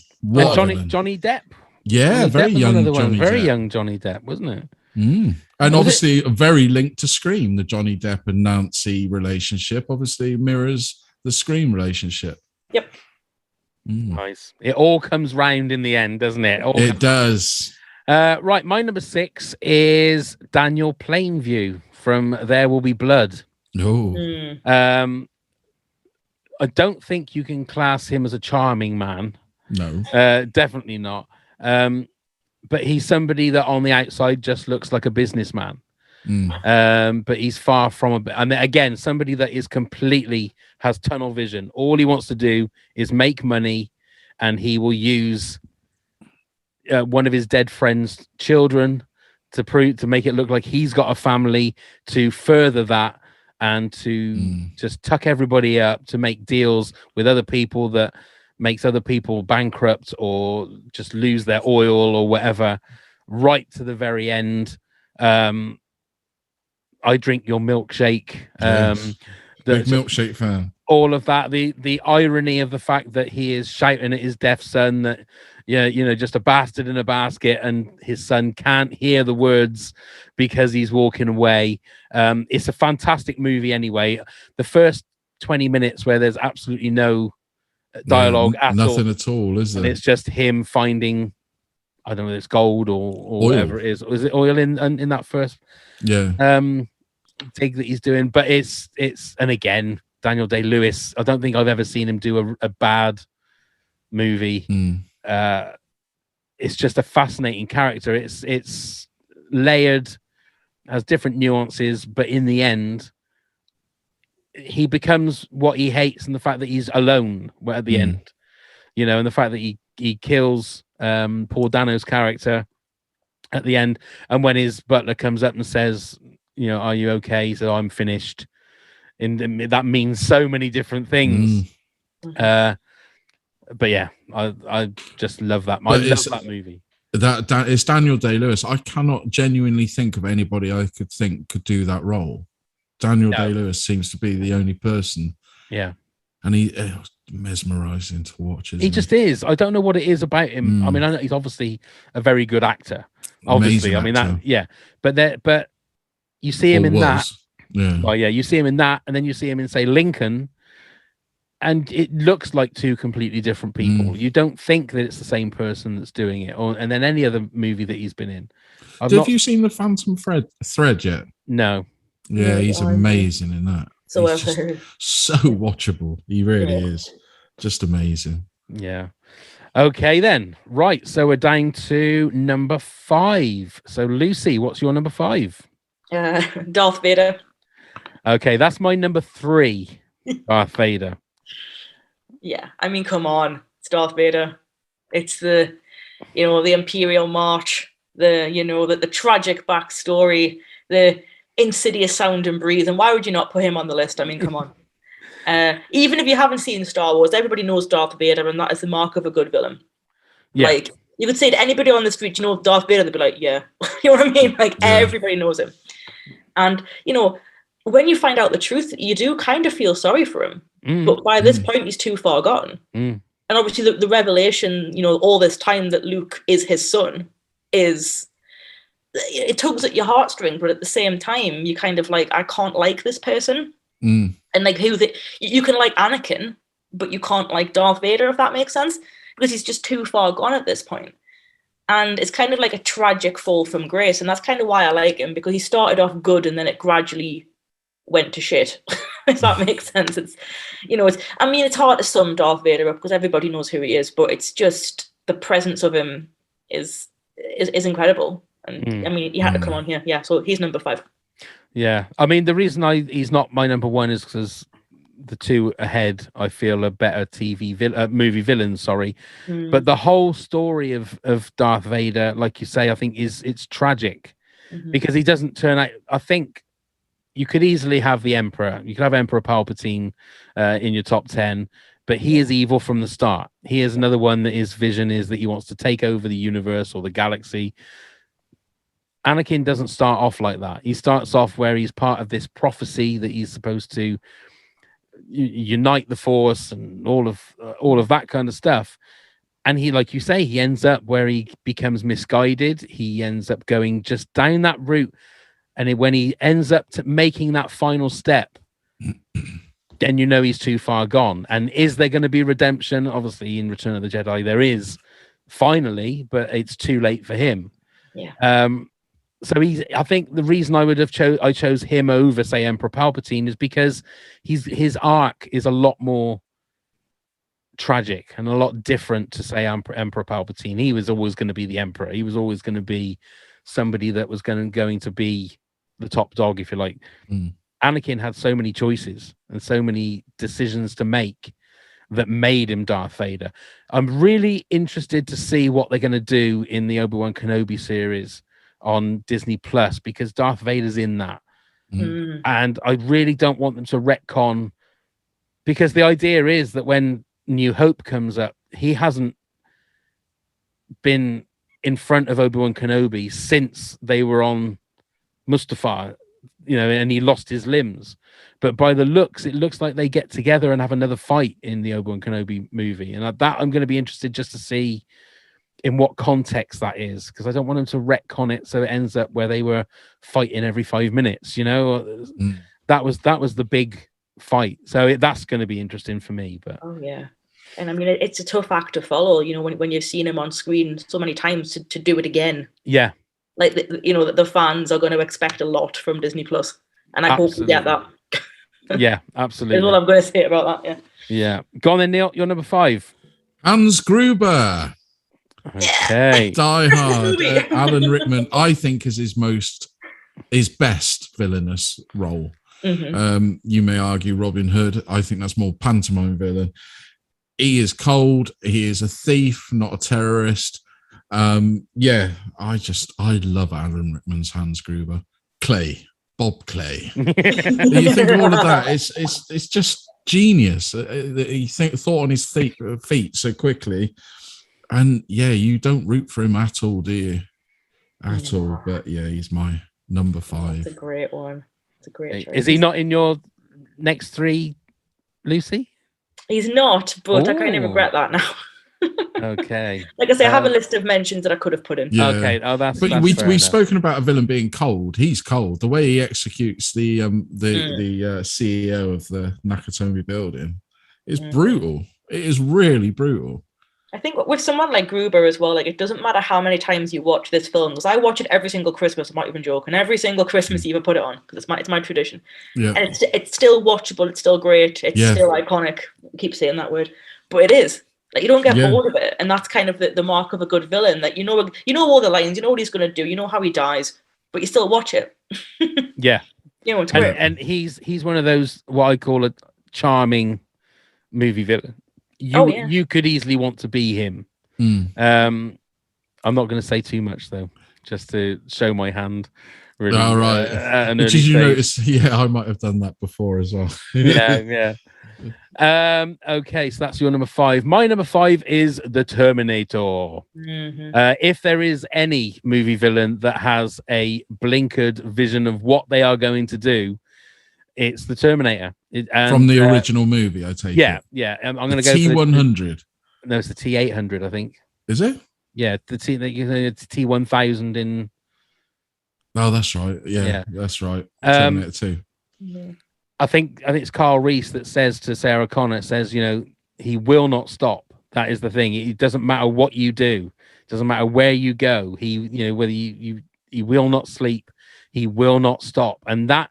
Johnny Depp. Yeah, very young Johnny Depp. Very young Johnny Depp, wasn't it? And obviously, very linked to Scream, the Johnny Depp and Nancy relationship obviously mirrors the Scream relationship. Yep. Nice. It all comes round in the end, doesn't it? It does. Right, my number 6 is Daniel Plainview from There Will Be Blood. Oh. I don't think you can class him as a charming man. No. Definitely not. But he's somebody that on the outside just looks like a businessman. But he's far from and again, somebody that is completely has tunnel vision. All he wants to do is make money, and he will use one of his dead friend's children to make it look like he's got a family, to further that, and to just tuck everybody up, to make deals with other people that makes other people bankrupt or just lose their oil or whatever, right to the very end. I drink your milkshake. Big milkshake fan. All of that, the irony of the fact that he is shouting at his deaf son that, just a bastard in a basket, and his son can't hear the words because he's walking away. It's a fantastic movie anyway. The first 20 minutes where there's absolutely no dialogue at all. Nothing at all, is there? And it's just him finding, I don't know, it's gold or whatever it is. Was it oil in that first dig that he's doing? But it's and again, Daniel Day-Lewis, I don't think I've ever seen him do a bad movie. It's just a fascinating character. It's layered, has different nuances, but in the end, he becomes what he hates, and the fact that he's alone at the end, and the fact that he kills poor Dano's character at the end, and when his butler comes up and says, are you okay? He said, I'm finished. And that means so many different things. But yeah, I just love that. I love that movie. That it's Daniel Day-Lewis. I cannot genuinely think of anybody I could think could do that role. Daniel Day-Lewis seems to be the only person. Yeah. And he mesmerizing to watch. He just is. I don't know what it is about him. I mean, I know he's obviously a very good actor. Obviously, Amazing actor. But you see him in that. Yeah. Well, you see him in that, and then you see him in, say, Lincoln, and it looks like two completely different people. You don't think that it's the same person that's doing it, and then any other movie that he's been in. Have you seen The Phantom Thread yet? No. Yeah, he's amazing in that. So watchable. He really is. Just amazing. Yeah. Okay, then. Right. So we're down to number 5. So, Lucy, what's your number 5? Darth Vader. Okay, that's my number 3. Darth Vader. Yeah, I mean, come on. It's Darth Vader. It's the Imperial March, the tragic backstory, the insidious sound and breathe. And why would you not put him on the list? I mean, come on. Even if you haven't seen Star Wars, everybody knows Darth Vader, and that is the mark of a good villain. Yeah. Like, you could say to anybody on the street, Darth Vader, they'd be like, yeah. You know what I mean? Like, everybody knows him. And, when you find out the truth, you do kind of feel sorry for him. But by this point, he's too far gone. And obviously the revelation, all this time that Luke is his son it tugs at your heartstrings, but at the same time, you kind of like, I can't like this person. And like you can like Anakin, but you can't like Darth Vader, if that makes sense, because he's just too far gone at this point. And it's kind of like a tragic fall from grace. And that's kind of why I like him, because he started off good and then it gradually went to shit, if that makes sense. It's hard to sum Darth Vader up because everybody knows who he is, but it's just the presence of him is incredible. And I mean, he had to come on here. Yeah, so he's number 5. Yeah, I mean, the reason he's not my number 1 is because the two ahead, I feel, are better movie villains. Sorry, but the whole story of Darth Vader, like you say, I think it's tragic because he doesn't turn out. I think you could easily have the Emperor. You could have Emperor Palpatine in your top 10, but he is evil from the start. He is another one that his vision is that he wants to take over the universe or the galaxy. Anakin doesn't start off like that. He starts off where he's part of this prophecy that he's supposed to unite the Force and all of that kind of stuff. And he, like you say, he ends up where he becomes misguided. He ends up going just down that route. And when he ends up making that final step, then you know he's too far gone. And is there going to be redemption? Obviously, in Return of the Jedi, there is finally, but it's too late for him. Yeah. So I think the reason I would have chose him over, say, Emperor Palpatine is because his arc is a lot more tragic and a lot different to, say, Emperor Palpatine. He was always going to be the Emperor. He was always going to be somebody that was going to be the top dog, if you like. Anakin had so many choices and so many decisions to make that made him Darth Vader. I'm really interested to see what they're going to do in the Obi-Wan Kenobi series on Disney Plus, because Darth Vader's in that. And I really don't want them to retcon, because the idea is that when New Hope comes up, he hasn't been in front of Obi-Wan Kenobi since they were on Mustafar, and he lost his limbs. But by the looks, it looks like they get together and have another fight in the Obi-Wan Kenobi movie. And that I'm going to be interested just to see in what context that is, because I don't want them to retcon it so it ends up where they were fighting every 5 minutes. That was the big fight. So that's going to be interesting for me. But and I mean, it's a tough act to follow, when you've seen him on screen so many times to do it again. Yeah. Like, the fans are going to expect a lot from Disney Plus, and I hope we get that. Yeah, absolutely. Is all I'm going to say about that. Yeah. Go on then, Neil. You're number 5. Hans Gruber. Okay. Die Hard. Alan Rickman, I think, is his best villainous role. You may argue Robin Hood. I think that's more pantomime villain. He is cold. He is a thief, not a terrorist. I love Alan Rickman's Hans Gruber. Bob Clay. You think of all of that, it's just genius. He thought on his feet so quickly, and you don't root for him at all, do you? At all. But he's my number 5. It's a great one. It's a great choice. Is he not in your next 3, Lucy? He's not, but I kind of regret that now. Okay. Like I say, I have a list of mentions that I could have put in. Yeah. Okay. Oh, that's. But that's we've spoken about a villain being cold. He's cold. The way he executes the CEO of the Nakatomi building is brutal. It is really brutal. I think with someone like Gruber as well, like, it doesn't matter how many times you watch this film, because I watch it every single Christmas. I'm not even joking. Every single Christmas, you even put it on, because it's my tradition. Yeah. And it's still watchable. It's still great. It's still iconic. I keep saying that word, but it is. Like, you don't get bored of it, and that's kind of the mark of a good villain. That you know all the lines, you know what he's going to do, you know how he dies, but you still watch it. Yeah, it's great. And he's one of those, what I call a charming movie villain. You could easily want to be him. I'm not going to say too much though, just to show my hand. Really, all right. Did you notice? Yeah, I might have done that before as well. Yeah. Okay, so that's your number 5. My number 5 is the Terminator. If there is any movie villain that has a blinkered vision of what they are going to do, it's the Terminator. From the original movie, I take it. Yeah. I'm going to go T-100. No, it's the T-800, I think. Is it? Yeah, the T-1000 in. Oh, that's right. Yeah. That's right. Terminator 2. Yeah. I think it's Carl Reese that says to Sarah Connor, he will not stop. That is the thing. It doesn't matter what you do. It doesn't matter where you go. Whether he will not sleep. He will not stop. And that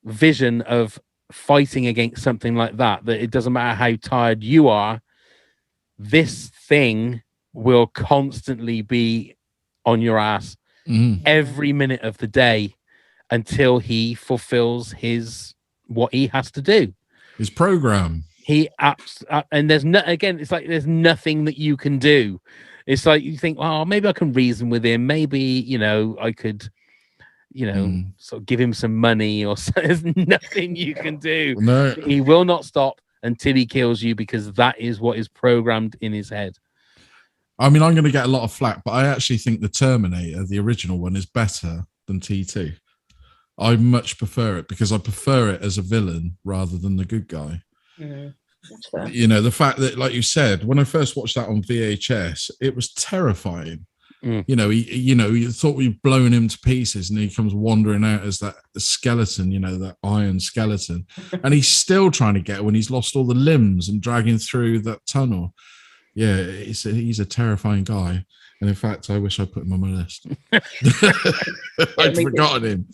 vision of fighting against something like that it doesn't matter how tired you are, this thing will constantly be on your ass every minute of the day until he fulfills what he has to do, his program. And there's it's like there's nothing that you can do. It's like you think, oh, maybe I can reason with him, maybe I could sort of give him some money, or so. There's nothing you can do. No, he will not stop until he kills you, because that is what is programmed in his head. I mean, I'm going to get a lot of flack, but I actually think the Terminator, the original one, is better than T2. I much prefer it, because I prefer it as a villain rather than the good guy. That's fair. You know, the fact that, like you said, when I first watched that on VHS, it was terrifying. You know, you thought we'd blown him to pieces, and he comes wandering out as that skeleton, you know, that iron skeleton, and he's still trying to get when he's lost all the limbs and dragging through that tunnel. Yeah, he's a terrifying guy, and in fact, I wish I put him on my list. I'd forgotten him.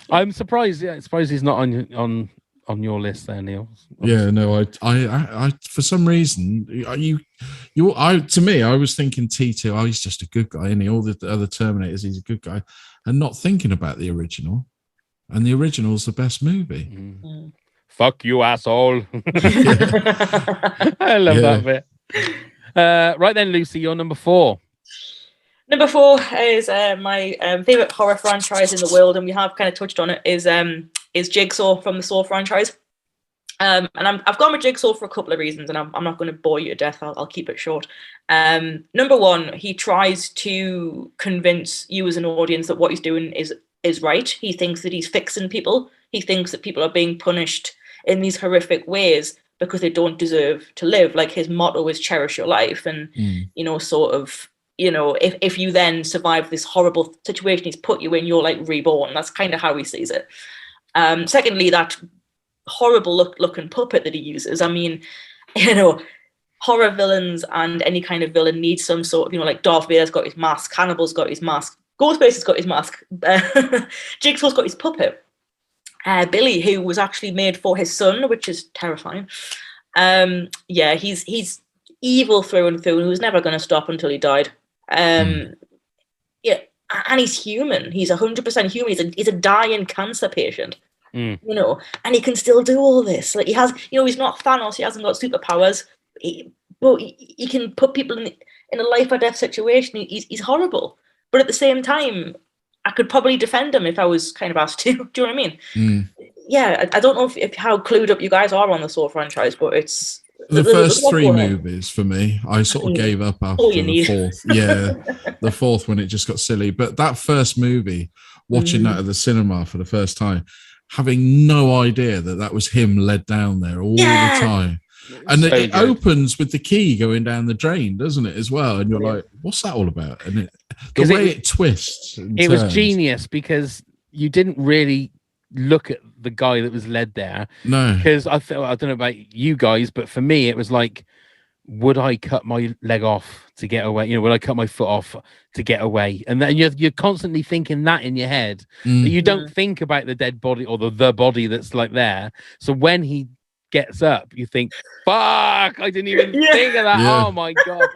I'm surprised. Yeah, surprised he's not on your list there, Neil. Yeah, no, I for some reason, to me, I was thinking T2. Oh, he's just a good guy, and all the other Terminators, he's a good guy, and not thinking about the original. And the original's the best movie. Fuck you, asshole. I love that bit. Right then, Lucy, you're number 4. Number 4 is my favorite horror franchise in the world, and we have kind of touched on it. Is Jigsaw from the Saw franchise, and I've gone with Jigsaw for a couple of reasons, and I'm not going to bore you to death. I'll keep it short. Number 1, he tries to convince you as an audience that what he's doing is right. He thinks that he's fixing people. He thinks that people are being punished in these horrific ways because they don't deserve to live. Like, his motto is cherish your life, and you know, sort of, you know, if you then survive this horrible situation he's put you in, you're like reborn. That's kind of how he sees it. Secondly, that horrible looking puppet that he uses. I mean, you know, horror villains and any kind of villain needs some sort of, you know, like Darth Vader's got his mask, Hannibal's got his mask, Ghostface's got his mask, Jigsaw's got his puppet. Billy, who was actually made for his son, which is terrifying. Yeah, he's evil through and through, and he was never going to stop until he died. Yeah, and he's human. He's 100% human. He's a dying cancer patient, you know, and he can still do all this. Like, he has, you know, he's not Thanos. He hasn't got superpowers. But he can put people in a life or death situation. He's horrible, but at the same time, I could probably defend him if I was kind of asked to. Do you know what I mean? Yeah, I don't know if how clued up you guys are on the Saw franchise, but it's the first 3 movies for me. I sort of gave up after the 4th. Yeah, the 4th when it just got silly. But that first movie, watching that at the cinema for the first time, having no idea that was him led down there all the time. And it opens with the key going down the drain, doesn't it, as well? And you're like, what's that all about? And the way it twists. It was genius because you didn't really look at the guy that was led there. No. Because I don't know about you guys, but for me, it was like, would I cut my leg off to get away? You know, would I cut my foot off to get away? And then you're constantly thinking that in your head. But you don't think about the dead body or the body that's like there. So when he gets up, you think, fuck, I didn't even think of that. Yeah. Oh my God.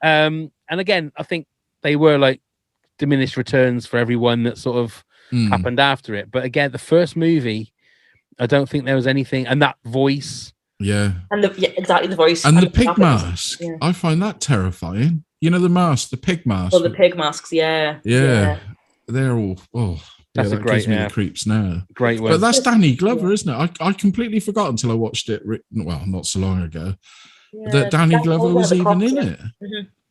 And again, I think they were like diminished returns for everyone that sort of happened after it. But again, the first movie, I don't think there was anything. And that voice. Yeah. And exactly the voice. And the pig mask. Yeah. I find that terrifying. You know, the mask, the pig mask. Oh, the pig masks, yeah. They're all, that's a great, gives me the creeps now. Great one. But that's Danny Glover, isn't it? I completely forgot until I watched it, well, not so long ago, that Danny Glover was even in it.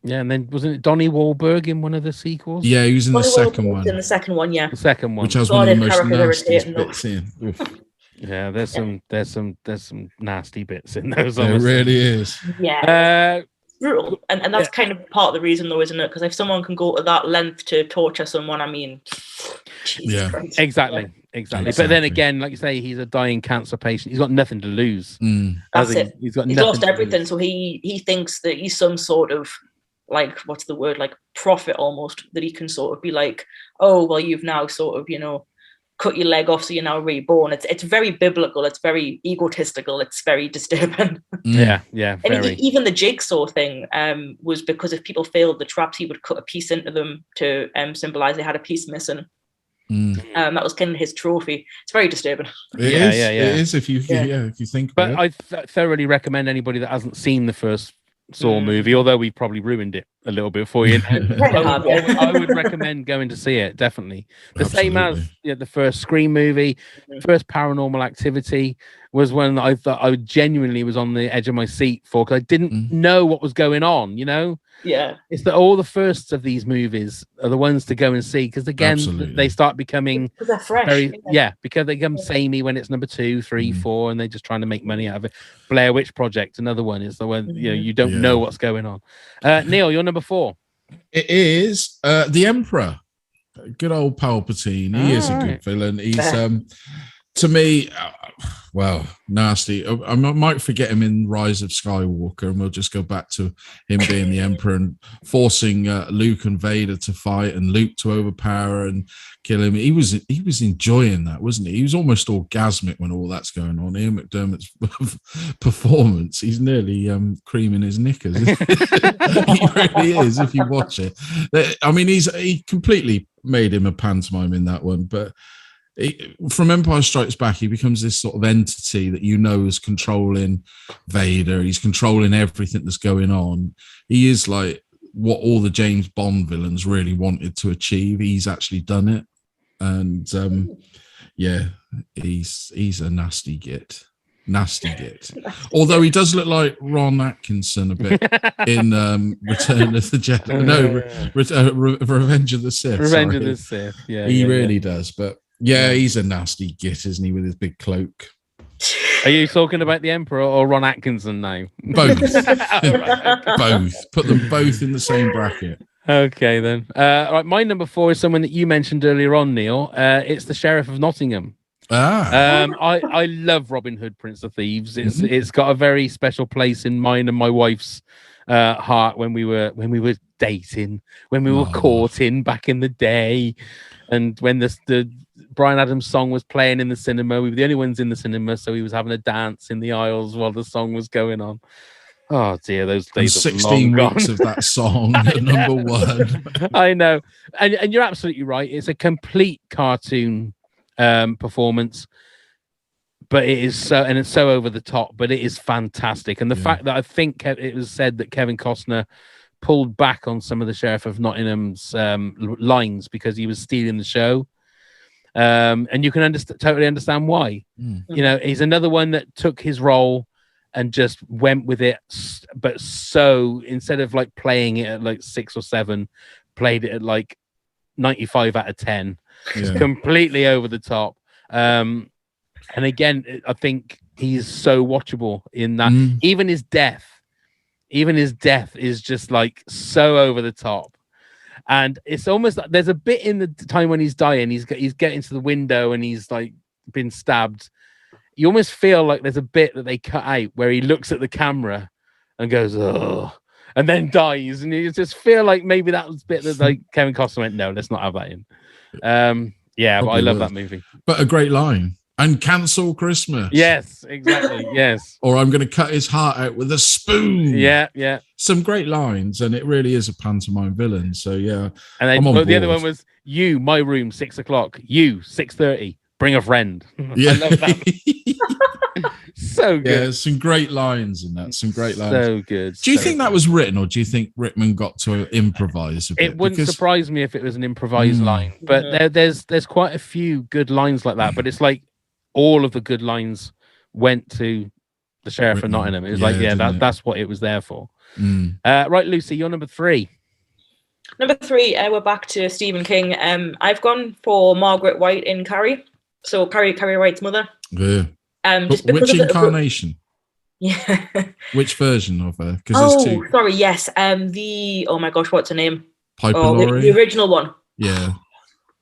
Yeah, and then wasn't it Donnie Wahlberg in one of the sequels? Yeah, he was in the second one. In the second one, yeah. The second one. Which has one of the most nastiest bits in. Yeah, there's some nasty bits in those. It really is. Yeah. Brutal. And that's kind of part of the reason, though, isn't it? Because if someone can go to that length to torture someone, I mean, Jesus Christ. Exactly. But then again, like you say, he's a dying cancer patient. He's got nothing to lose. That's it. He's lost everything. So he thinks that he's some sort of, like, what's the word, like prophet almost, that he can sort of be like, oh, well, you've now sort of, you know, cut your leg off, so you're now reborn. It's very biblical. It's very egotistical. It's very disturbing. Yeah. And even the Jigsaw thing was because if people failed the traps, he would cut a piece into them to symbolize they had a piece missing. That was kind of his trophy. It's very disturbing. It is if you think about it. But I thoroughly recommend anybody that hasn't seen the first Saw movie, although we probably ruined it a little bit for you. I would Yeah. recommend going to see it, definitely. The Absolutely. same as the first Scream movie, first Paranormal Activity was one that I thought I genuinely was on the edge of my seat for, because I didn't know what was going on, Yeah. It's that all the firsts of these movies are the ones to go and see, because again, Absolutely. they start becoming Because they're fresh. because they become samey when it's number 2, 3, 4, and they're just trying to make money out of it. Blair Witch Project, another one, is the one you don't know what's going on. Neil, you're number 4. It is the Emperor. Good old Palpatine. He is a good villain. He's to me, well, nasty. I might forget him in Rise of Skywalker, and we'll just go back to him being the Emperor and forcing Luke and Vader to fight, and Luke to overpower and kill him. He was enjoying that, wasn't he? He was almost orgasmic when all that's going on. Ian McDermott's performance, he's nearly creaming his knickers. He really is, if you watch it. I mean, he completely made him a pantomime in that one, but from Empire Strikes Back, he becomes this sort of entity that is controlling Vader. He's controlling everything that's going on. He is like what all the James Bond villains really wanted to achieve. He's actually done it, and he's a nasty git. Although he does look like Ron Atkinson a bit in Return of the Jedi. No, Revenge of the Sith. Revenge of the Sith. Yeah, he really does, but. Yeah, he's a nasty git, isn't he, with his big cloak? Are you talking about the Emperor or Ron Atkinson now? Both. Both. Put them both in the same bracket. Okay, then. Right, my number 4 is someone that you mentioned earlier on, Neil. It's the Sheriff of Nottingham. I love Robin Hood, Prince of Thieves. It's got a very special place in mine and my wife's heart when we were dating, when we were courting back in the day, and when the Bryan Adams song was playing in the cinema. We were the only ones in the cinema, so he was having a dance in the aisles while the song was going on. Oh dear, those days are 16 long weeks gone. of that song at number 1. I know, and you're absolutely right. It's a complete cartoon performance, but it's so over the top, but it is fantastic. And the fact that I think it was said that Kevin Costner pulled back on some of the Sheriff of Nottingham's lines because he was stealing the show. And you can totally understand why. He's another one that took his role and just went with it, but so instead of like playing it at like 6 or 7, played it at like 95 out of 10. It's completely over the top. And again, I think he's so watchable in that. Even his death is just like so over the top. And it's almost like there's a bit in the time when he's dying, he's getting to the window and he's like been stabbed. You almost feel like there's a bit that they cut out where he looks at the camera and goes, "Oh," and then dies. And you just feel like maybe that was a bit that like Kevin Costner went, "No, let's not have that in." But I love that movie. But a great line. And cancel Christmas. Yes, exactly. Yes. Or I'm going to cut his heart out with a spoon. Yeah. Some great lines, and it really is a pantomime villain. So yeah. And then the other one was you, my room, 6 o'clock. You, 6:30. Bring a friend. Yeah. I love that. So good. Yeah, some great lines in that. Some great lines. So good. Do you think that was written, or do you think Rickman got to improvise a bit? It wouldn't surprise me if it was an improvised line, but there's quite a few good lines like that. But it's like all of the good lines went to the Sheriff of Nottingham. It was that's what it was there for. Right, Lucy, you're number 3. Number 3, we're back to Stephen King. I've gone for Margaret White in Carrie. So Carrie White's mother. Yeah. Which incarnation? Yeah. Which version of her? Because there's 2. Sorry, yes. Oh my gosh, what's her name? Piper Laurie. The original one. Yeah.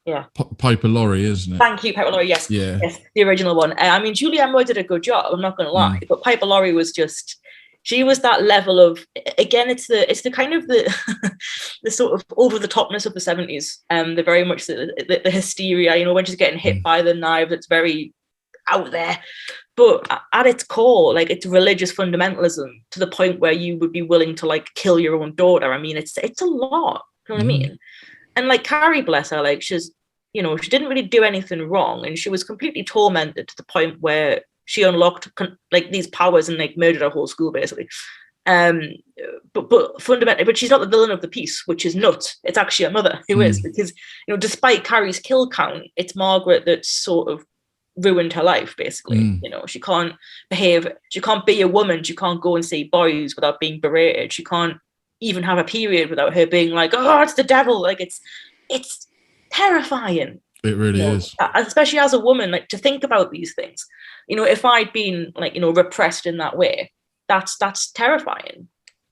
Yeah. Piper Laurie, isn't it? Thank you, Piper Laurie. Yes. Yeah. Yes, the original one. I mean, Julianne Moore did a good job. I'm not going to lie, but Piper Laurie was just. She was that level of, again, it's the kind of the the sort of over the topness of the 70s. The very much the hysteria, when she's getting hit by the knife, it's very out there. But at its core, like, it's religious fundamentalism to the point where you would be willing to like kill your own daughter. I mean, it's a lot. You know what I mean? And like Carrie, bless her, like she didn't really do anything wrong, and she was completely tormented to the point where she unlocked like these powers and like murdered her whole school basically. But fundamentally, but she's not the villain of the piece, which is nuts. It's actually her mother who is, because despite Carrie's kill count, it's Margaret that sort of ruined her life. Basically, she can't behave, she can't be a woman, she can't go and see boys without being berated, she can't even have a period without her being like, oh, it's the devil. Like it's terrifying. It really is, especially as a woman, like to think about these things. If I'd been like repressed in that way, that's terrifying.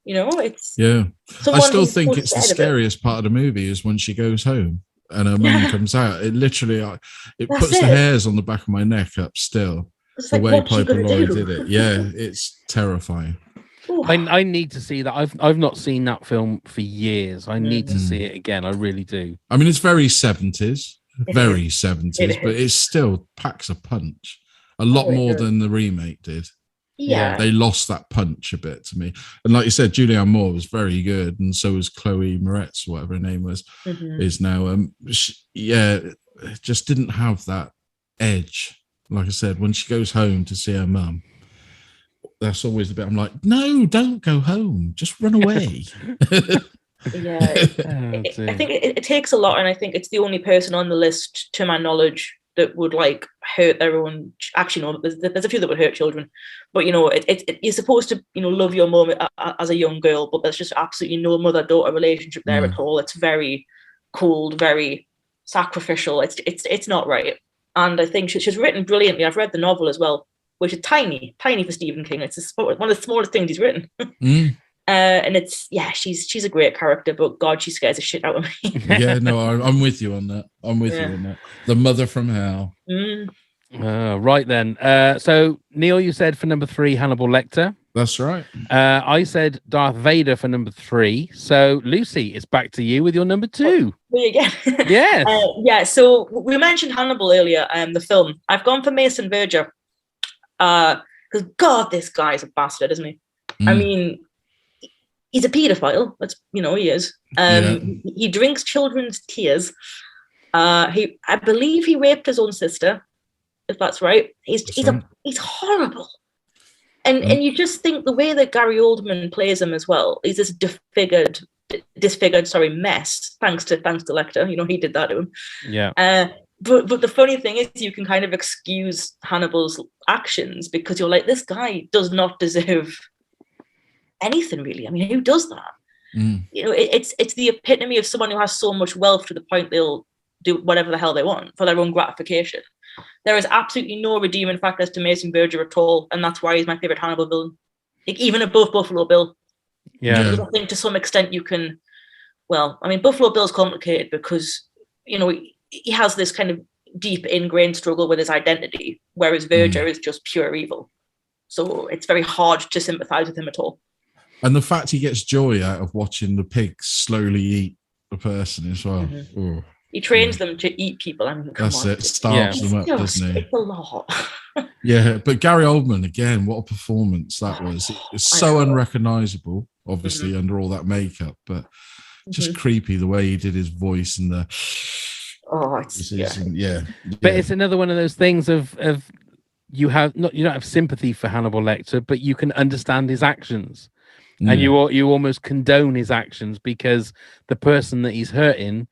It's I still think it's the scariest part of the movie is when she goes home and her mum comes out. It literally it puts the hairs on the back of my neck up still. It's the like, way Piper Laurie did it. Yeah, it's terrifying. I need to see that. I've not seen that film for years. I need to see it again. I really do. I mean, it's very 70s, very 70s, but it still packs a punch. A lot more than the remake did. Yeah, they lost that punch a bit to me. And like you said, Julianne Moore was very good, and so was Chloe Moretz, whatever her name was, is now. Just didn't have that edge. Like I said, when she goes home to see her mum, that's always the bit I'm like, no, don't go home, just run away. I think it takes a lot, and I think it's the only person on the list, to my knowledge, that would like hurt their own. Actually, no, there's a few that would hurt children, but you're supposed to love your mum as a young girl, but there's just absolutely no mother-daughter relationship there at all. It's very cold, very sacrificial. It's not right, and I think she's written brilliantly. I've read the novel as well, which is tiny for Stephen King. It's one of the smallest things he's written. And she's a great character, but God, she scares the shit out of me. I'm with you on that. You on that. The mother from hell. Right then. So Neil, you said for number 3, Hannibal Lecter. That's right. I said Darth Vader for number 3. So Lucy, it's back to you with your number 2. Me again. Yes. So we mentioned Hannibal earlier, the film. I've gone for Mason Verger. Because God, this guy's a bastard, isn't he? I mean, he's a paedophile. That's he is. He drinks children's tears. I believe he raped his own sister, if that's right. He's horrible. And you just think the way that Gary Oldman plays him as well, he's this disfigured mess. Thanks to Lecter, he did that to him. Yeah. But the funny thing is, you can kind of excuse Hannibal's actions because you're like, this guy does not deserve anything really. I mean, who does that? It's the epitome of someone who has so much wealth to the point they'll do whatever the hell they want for their own gratification. There is absolutely no redeeming factors to Mason Verger at all, and that's why he's my favorite Hannibal villain, like, even above Buffalo Bill. I think to some extent you can. Well, I mean, Buffalo Bill's complicated because he has this kind of deep ingrained struggle with his identity, whereas Verger is just pure evil. So it's very hard to sympathize with him at all. And the fact he gets joy out of watching the pigs slowly eat the person as well. He trains them to eat people. I mean, that's it. Starves them up, doesn't he? It's a lot. But Gary Oldman, again, what a performance that was. It's so unrecognizable, obviously, under all that makeup, but just creepy the way he did his voice and the... But it's another one of those things of you don't have sympathy for Hannibal Lecter, but you can understand his actions, and you almost condone his actions because the person that he's hurting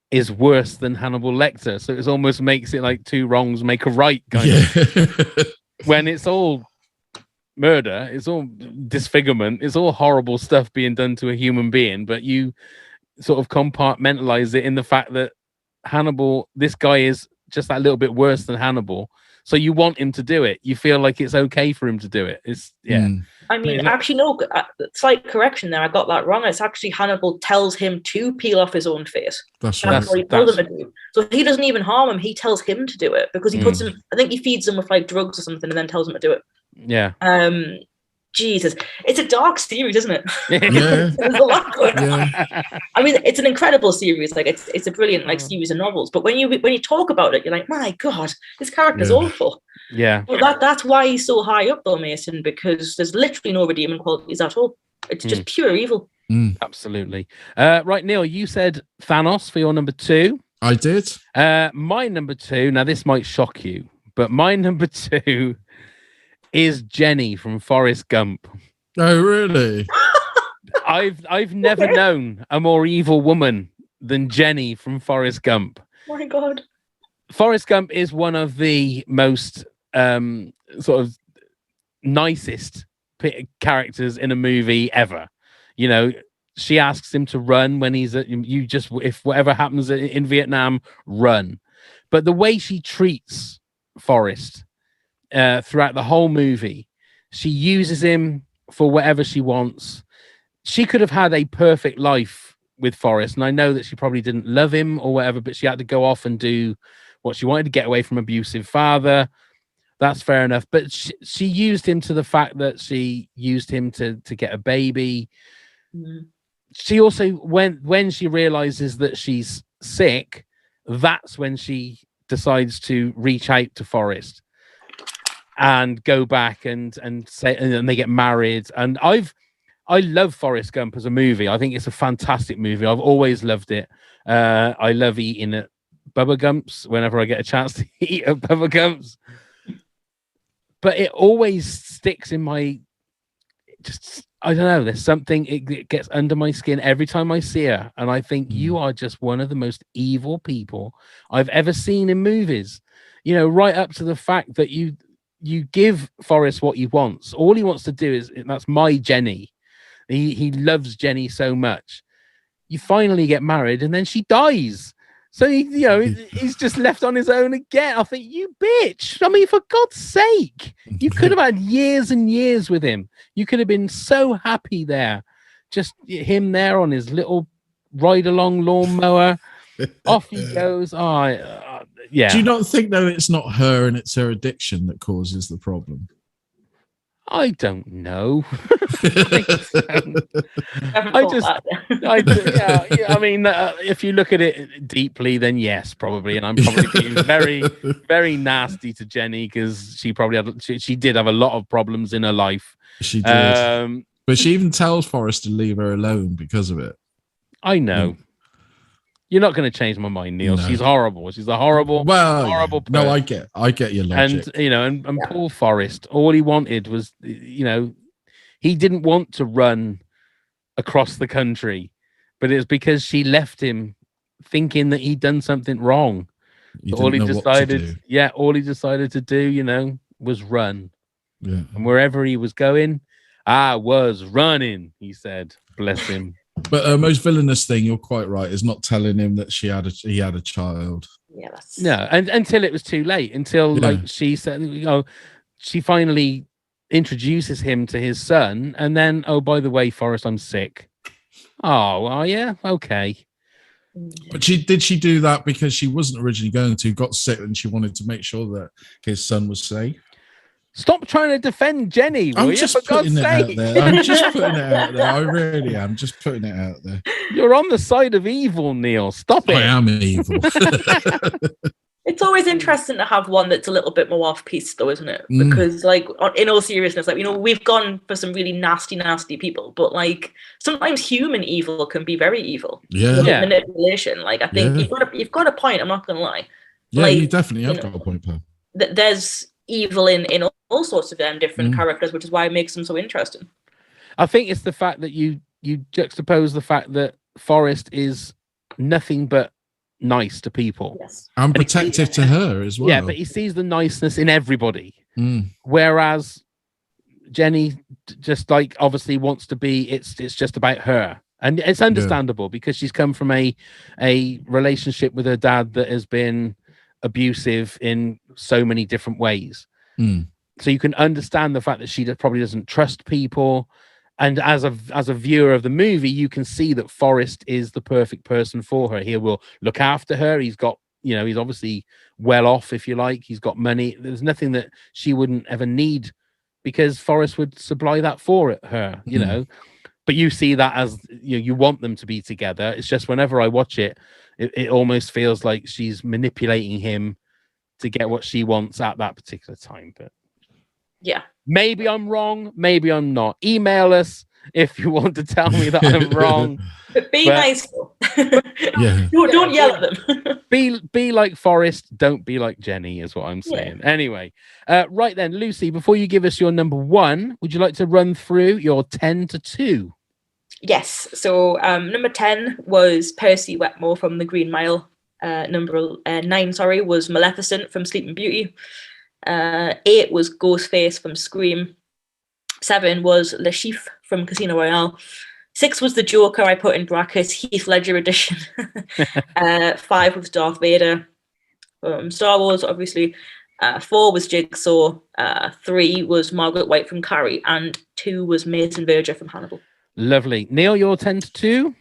is worse than Hannibal Lecter. So it almost makes it like two wrongs make a right kind of. When it's all murder, it's all disfigurement, it's all horrible stuff being done to a human being, but you sort of compartmentalize it in the fact that Hannibal, this guy is just that little bit worse than Hannibal, so you want him to do it. You feel like it's okay for him to do it. I mean, actually, no, slight correction there. I got that wrong. It's actually Hannibal tells him to peel off his own face. That's right. So he doesn't even harm him. He tells him to do it because he puts him. I think he feeds him with like drugs or something, and then tells him to do it. Yeah. Jesus, it's a dark series, isn't it? Yeah. There's a lot going on. I mean, it's an incredible series. Like it's a brilliant series of novels. But when you talk about it, you're like, my God, this character's awful. Yeah. But that's why he's so high up, though, Mason, because there's literally no redeeming qualities at all. It's just pure evil. Absolutely. Right, Neil, you said Thanos for your number 2. I did. My number 2. Now this might shock you, but my number 2 is Jenny from Forrest Gump. Oh, really? I've never known a more evil woman than Jenny from Forrest Gump. Oh my God. Forrest Gump is one of the most sort of nicest characters in a movie ever. You know, she asks him to run when he's if whatever happens in Vietnam, run. But the way she treats Forrest throughout the whole movie, she uses him for whatever she wants. She could have had a perfect life with Forrest, and I know that she probably didn't love him or whatever, but she had to go off and do what she wanted to get away from abusive father. That's fair enough. But she used him to the fact that she used him to get a baby. Mm. She also, when she realizes that she's sick, that's when she decides to reach out to Forrest and go back and say, and they get married. And I love Forrest Gump as a movie. I think it's a fantastic movie. I've always loved it. I love eating at Bubba Gump's whenever I get a chance to eat at Bubba Gump's. But it always sticks in my, I don't know, there's something, it gets under my skin every time I see her. And I think you are just one of the most evil people I've ever seen in movies. You know, right up to the fact that you give Forrest what he wants. All he wants to do is, that's my Jenny. He loves Jenny so much. You finally get married and then she dies. So, he's just left on his own again. I think, you bitch. I mean, for God's sake, you could have had years and years with him. You could have been so happy there. Just him there on his little ride-along lawnmower. Off he goes. Yeah. Do you not think, though, it's not her and it's her addiction that causes the problem? I don't know. I mean, if you look at it deeply, then yes, probably. And I'm probably being very, very nasty to Jenny because she probably she did have a lot of problems in her life. She did. But she even tells Forrest to leave her alone because of it. I know. You're not going to change my mind, Neil. No. She's horrible. She's a horrible person. No, I get your logic. And and Paul Forrest, all he wanted was, he didn't want to run across the country, but it's because she left him thinking that he'd done something wrong. All he decided to do, was run. Yeah. And wherever he was going, I was running, he said. Bless him. But most villainous thing, you're quite right, is not telling him that he had a child. Yeah, that's... No, and until it was too late. Until like she said, she finally introduces him to his son, and then, oh, by the way, Forrest, I'm sick. Oh, well, yeah, okay. But did she do that because she wasn't originally going to, got sick, and she wanted to make sure that his son was safe? Stop trying to defend Jenny, will I'm you? just For putting God's it sake. out there. I'm just putting it out there. I really am. Just putting it out there. You're on the side of evil, Neil. Stop it. I am evil. It's always interesting to have one that's a little bit more off-piste, though, isn't it? Because, like, in all seriousness, like, we've gone for some really nasty, nasty people, but, like, sometimes human evil can be very evil. Yeah. Manipulation. Like, I think you've got a point. I'm not going to lie. Yeah, you definitely have got a point, Pam. There's evil in all sorts of different characters, which is why it makes them so interesting. I think it's the fact that you juxtapose the fact that Forrest is nothing but nice to people. Yes. And protective to her as well. Yeah, but he sees the niceness in everybody. Whereas Jenny just like obviously wants to be, it's just about her. And it's understandable because she's come from a relationship with her dad that has been abusive in so many different ways. So you can understand the fact that she probably doesn't trust people. And as a viewer of the movie, you can see that Forrest is the perfect person for her. He will look after her. He's got, he's obviously well off, if you like. He's got money. There's nothing that she wouldn't ever need because Forrest would supply that for her, you know. But you see that as you want them to be together. It's just whenever I watch it, it almost feels like she's manipulating him to get what she wants at that particular time. But yeah, maybe I'm wrong. Maybe I'm not. Email us. if you want to tell me that I'm wrong. But be nice. Yeah. Don't yell at them. Be like Forrest, don't be like Jenny, is what I'm saying. Yeah. Anyway, right then, Lucy, before you give us your number one, would you like to run through your 10 to 2? Yes. So number 10 was Percy Wetmore from The Green Mile. Number 9, was Maleficent from Sleeping Beauty. 8 was Ghostface from Scream. 7 was Le Chiffre from Casino Royale. 6 was the Joker I put in brackets, Heath Ledger edition. 5 was Darth Vader from Star Wars, obviously. 4 was Jigsaw. 3 was Margaret White from Carrie. And 2 was Mason Verger from Hannibal. Lovely. Neil, your 10 to 2?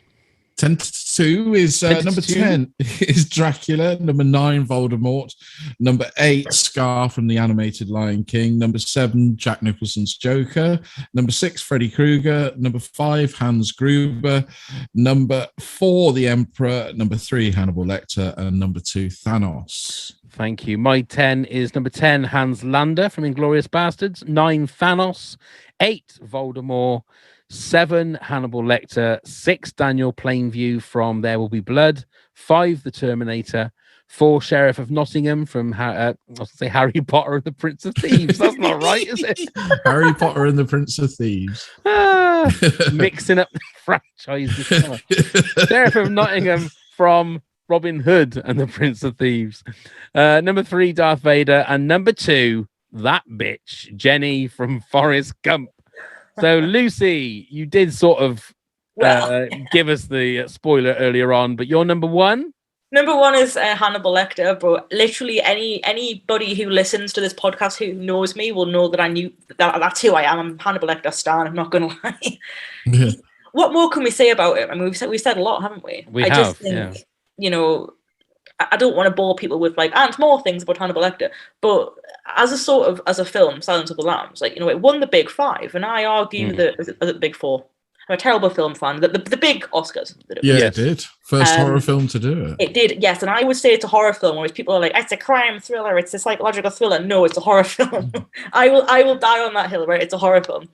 10 to 2 is number 10 is Dracula. Number 9, Voldemort. Number 8, Scar from the animated Lion King. Number 7, Jack Nicholson's Joker. Number 6, Freddy Krueger. Number 5, Hans Gruber. Number 4, The Emperor. Number 3, Hannibal Lecter. And number 2, Thanos. Thank you. My 10 is number 10, Hans Lander from Inglourious Bastards. 9, Thanos. 8, Voldemort. 7, Hannibal Lecter. 6, Daniel Plainview from There Will Be Blood. 5, The Terminator. 4, Sheriff of Nottingham from Harry Potter and the Prince of Thieves. That's not right, is it? Harry Potter and the Prince of Thieves. Mixing up the franchises. Sheriff of Nottingham from Robin Hood and the Prince of Thieves. Number 3, Darth Vader. And number 2, that bitch, Jenny from Forrest Gump. So, Lucy, you did sort of give us the spoiler earlier on, but your number 1? Number 1 is Hannibal Lecter, but literally anybody who listens to this podcast who knows me will know that I knew that's who I am. I'm Hannibal Lecter stan, I'm not going to lie. Yeah. What more can we say about it? I mean, we've said a lot, haven't we? I just think, I don't want to bore people with and more things about Hannibal Lecter, but as a film, Silence of the Lambs, it won the Big 5, and I argue that was it the Big 4. I'm a terrible film fan. The big Oscars. It did. First horror film to do it. It did, yes, and I would say it's a horror film, whereas people are like, it's a crime thriller, it's a psychological thriller. No, it's a horror film. I will die on that hill, right? It's a horror film.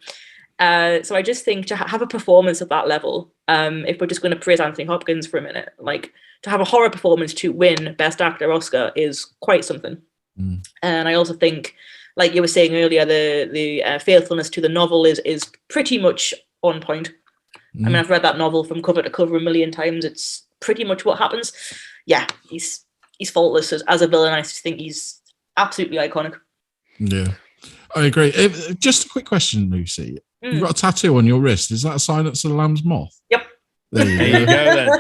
So I just think to have a performance of that level, if we're just going to praise Anthony Hopkins for a minute, to have a horror performance to win Best Actor Oscar is quite something. And I also think, like you were saying earlier, the faithfulness to the novel is pretty much on point. I mean, I've read that novel from cover to cover a million times. It's pretty much what happens. Yeah, he's faultless as a villain. I just think he's absolutely iconic. Yeah, I agree. Just a quick question, Lucy. You've got a tattoo on your wrist. Is that a Silence of the Lambs moth? Yep. There you go then.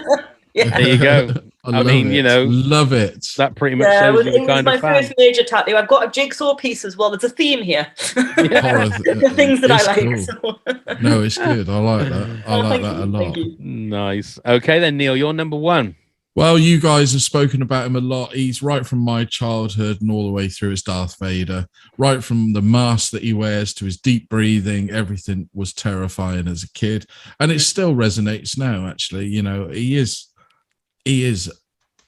Yeah. There you go. I mean, love it. That pretty much shows you the kind of fan. It's my first major tattoo. I've got a jigsaw piece as well. There's a theme here. The things that I like. Cool. So. No, it's good. I like that. I like that a lot. Nice. Okay, then, Neil, you're number 1. Well, you guys have spoken about him a lot. He's right from my childhood and all the way through as Darth Vader. Right from the mask that he wears to his deep breathing, everything was terrifying as a kid. And it still resonates now, actually. He is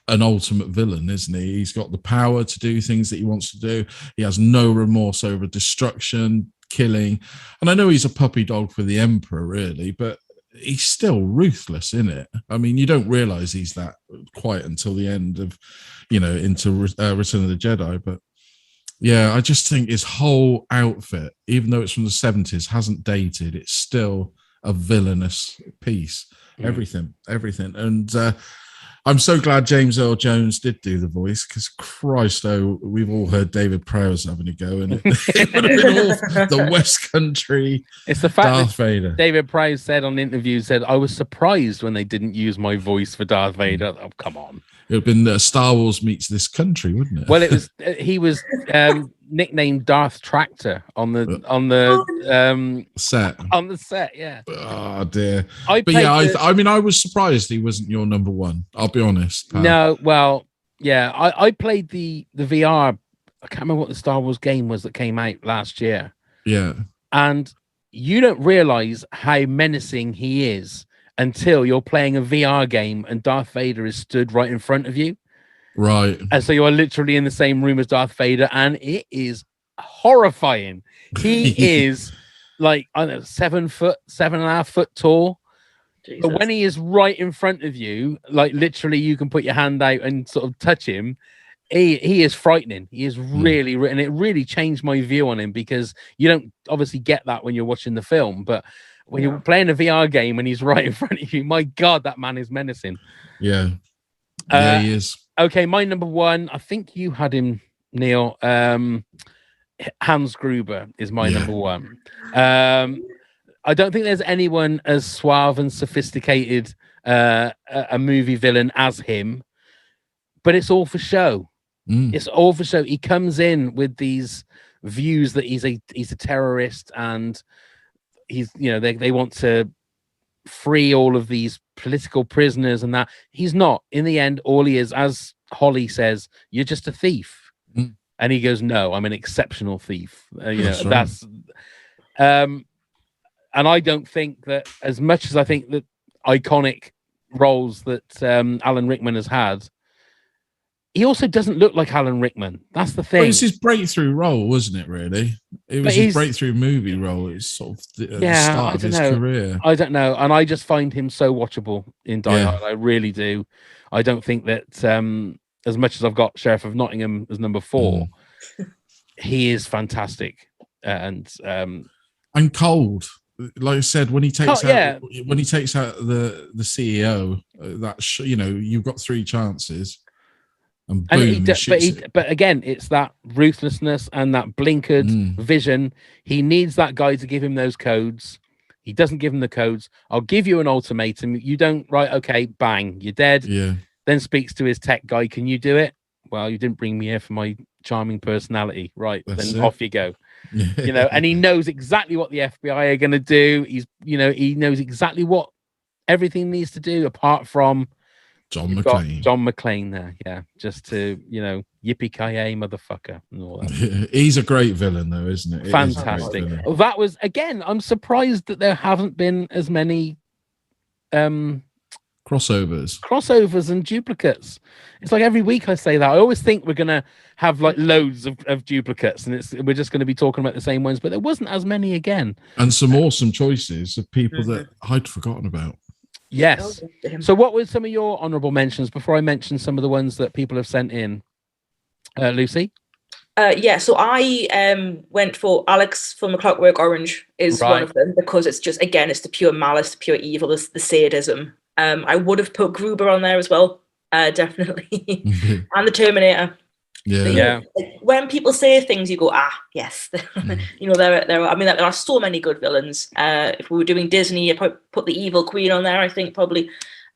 an ultimate villain, isn't he? He's got the power to do things that he wants to do. He has no remorse over destruction, killing. And I know he's a puppy dog for the Emperor, really, but he's still ruthless in it. I mean, you don't realize he's that quite until the end of, into Return of the Jedi. But yeah, I just think his whole outfit, even though it's from the 70s, hasn't dated. It's still a villainous piece. Everything. And I'm so glad James Earl Jones did do the voice, because Christ, we've all heard David Prowse having a go, and it would have been all the West Country. It's the fact Darth that Vader. David Prowse said on interviews, I was surprised when they didn't use my voice for Darth Vader. Oh, come on. It would have been Star Wars meets This Country, wouldn't it? Well, it was. He was nicknamed Darth Tractor on the set. On the set, yeah. Oh dear. I mean, I was surprised he wasn't your number 1. I'll be honest. Pal. No, well, yeah. I played the VR. I can't remember what the Star Wars game was that came out last year. Yeah. And you don't realize how menacing he is until you're playing a VR game and Darth Vader is stood right in front of you. Right. And so you are literally in the same room as Darth Vader, and it is horrifying. He is like, I don't know, 7.5 foot tall. Jesus. But when he is right in front of you, like literally you can put your hand out and sort of touch him, he is frightening. He is really, and it really changed my view on him, because you don't obviously get that when you're watching the film, but when you're playing a VR game and he's right in front of you, my God, that man is menacing. Yeah. He is. Okay, my number one, I think you had him, Neil. Hans Gruber is my number one. I don't think there's anyone as suave and sophisticated a movie villain as him, but it's all for show. It's all for show. He comes in with these views that he's a terrorist, and he's, you know, they want to free all of these political prisoners, and that he's not. In the end, all he is, as Holly says, you're just a thief. And he goes, no, I'm an exceptional thief. That's and I don't think that, as much as I think that iconic roles that Alan Rickman has had, he also doesn't look like Alan Rickman. That's the thing. Well, it's his breakthrough role, wasn't it, really? It was his breakthrough movie role. It's sort of the start of his career. I don't know. And I just find him so watchable in Die Hard. I really do. I don't think that, as much as I've got Sheriff of Nottingham as number 4, he is fantastic. And cold. Like I said, when he takes out the CEO, you've got 3 chances. And boom, but again, it's that ruthlessness and that blinkered vision. He needs that guy to give him those codes. He doesn't give him the codes. I'll give you an ultimatum. You don't, right? Okay, bang, you're dead. Yeah. Then speaks to his tech guy. Can you do it? Well, you didn't bring me here for my charming personality, right? Then off you go. And he knows exactly what the FBI are going to do. He knows exactly what everything needs to do, apart from John McClane. John McClane there, just to, yippee-ki-yay, motherfucker, and all that. He's a great villain, though, isn't it? Fantastic. That was, again, I'm surprised that there haven't been as many crossovers and duplicates. It's like every week I say that. I always think we're going to have like loads of duplicates, and we're just going to be talking about the same ones, but there wasn't as many again. And some awesome choices of people that I'd forgotten about. Yes. So what were some of your honourable mentions before I mention some of the ones that people have sent in? Lucy? So I went for Alex from A Clockwork Orange is one of them, because it's just, again, it's the pure malice, the pure evil, the sadism. I would have put Gruber on there as well, definitely. And the Terminator. Yeah. When people say things, you go, yes. There are so many good villains. If we were doing Disney, I'd probably put the Evil Queen on there, I think, probably.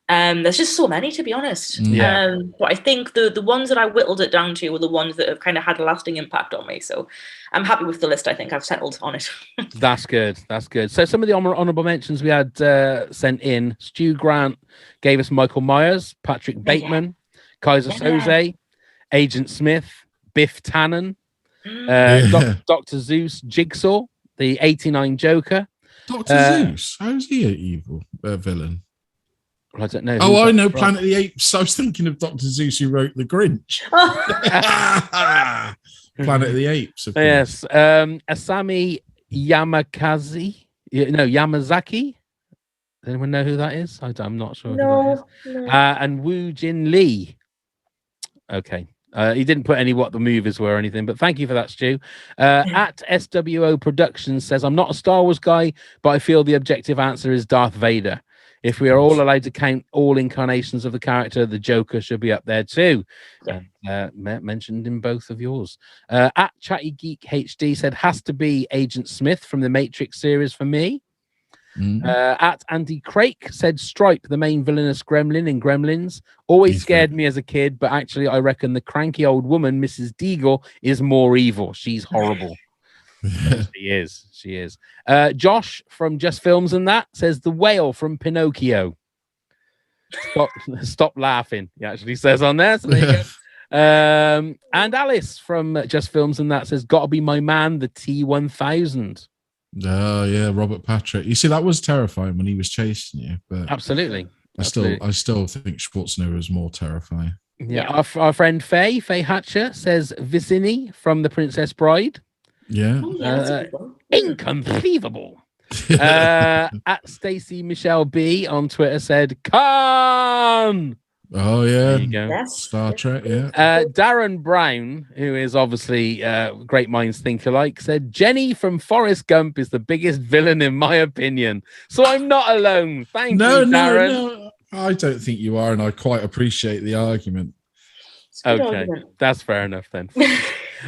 There's just so many, to be honest. But I think the ones that I whittled it down to were the ones that have kind of had a lasting impact on me. So I'm happy with the list. I think I've settled on it. That's good. So some of the honourable mentions we had sent in. Stu Grant gave us Michael Myers, Patrick Bateman, Kaiser Soze, Agent Smith, Biff Tannen, Dr. Zeus, Jigsaw, the 89 Joker. Dr. Zeus? How is he an evil villain? Well, I don't know. I know Planet of the Apes. I was thinking of Dr. Zeus, who wrote The Grinch. Planet of the Apes, of course. Yes. Asami Yamazaki. Does anyone know who that is? I'm not sure who that is. No. And Woo Jin Lee. Okay. He didn't put what the movies were or anything, but thank you for that, Stu. At SWO Productions says, I'm not a Star Wars guy, but I feel the objective answer is Darth Vader. If we are all allowed to count all incarnations of the character, the Joker should be up there too. Mentioned in both of yours. At Chatty Geek HD said, has to be Agent Smith from the Matrix series for me. At Andy Craik said, Stripe, the main villainous gremlin in Gremlins. Always scared me as a kid, but actually I reckon the cranky old woman, Mrs. Deagle, is more evil. She's horrible. She is. Josh from Just Films and That says the whale from Pinocchio. Stop laughing. He actually says on there. So there you go. And Alice from Just Films and That says, gotta be my man, the T-1000. Oh yeah, Robert Patrick. You see, that was terrifying when he was chasing you. But absolutely. I still think Schwarzenegger is more terrifying. Yeah. Our friend Faye Hatcher says Vicini from The Princess Bride. Yeah. Oh, yeah, that's a good one. Inconceivable. At Stacey Michelle B on Twitter said, Khan. Oh, yeah. There you go. Yes. Star Trek, yeah. Darren Brown, who is obviously great minds think alike, said Jenny from Forrest Gump is the biggest villain in my opinion. So I'm not alone. Thank you, Darren. No. I don't think you are, and I quite appreciate the argument. Okay, that's fair enough then.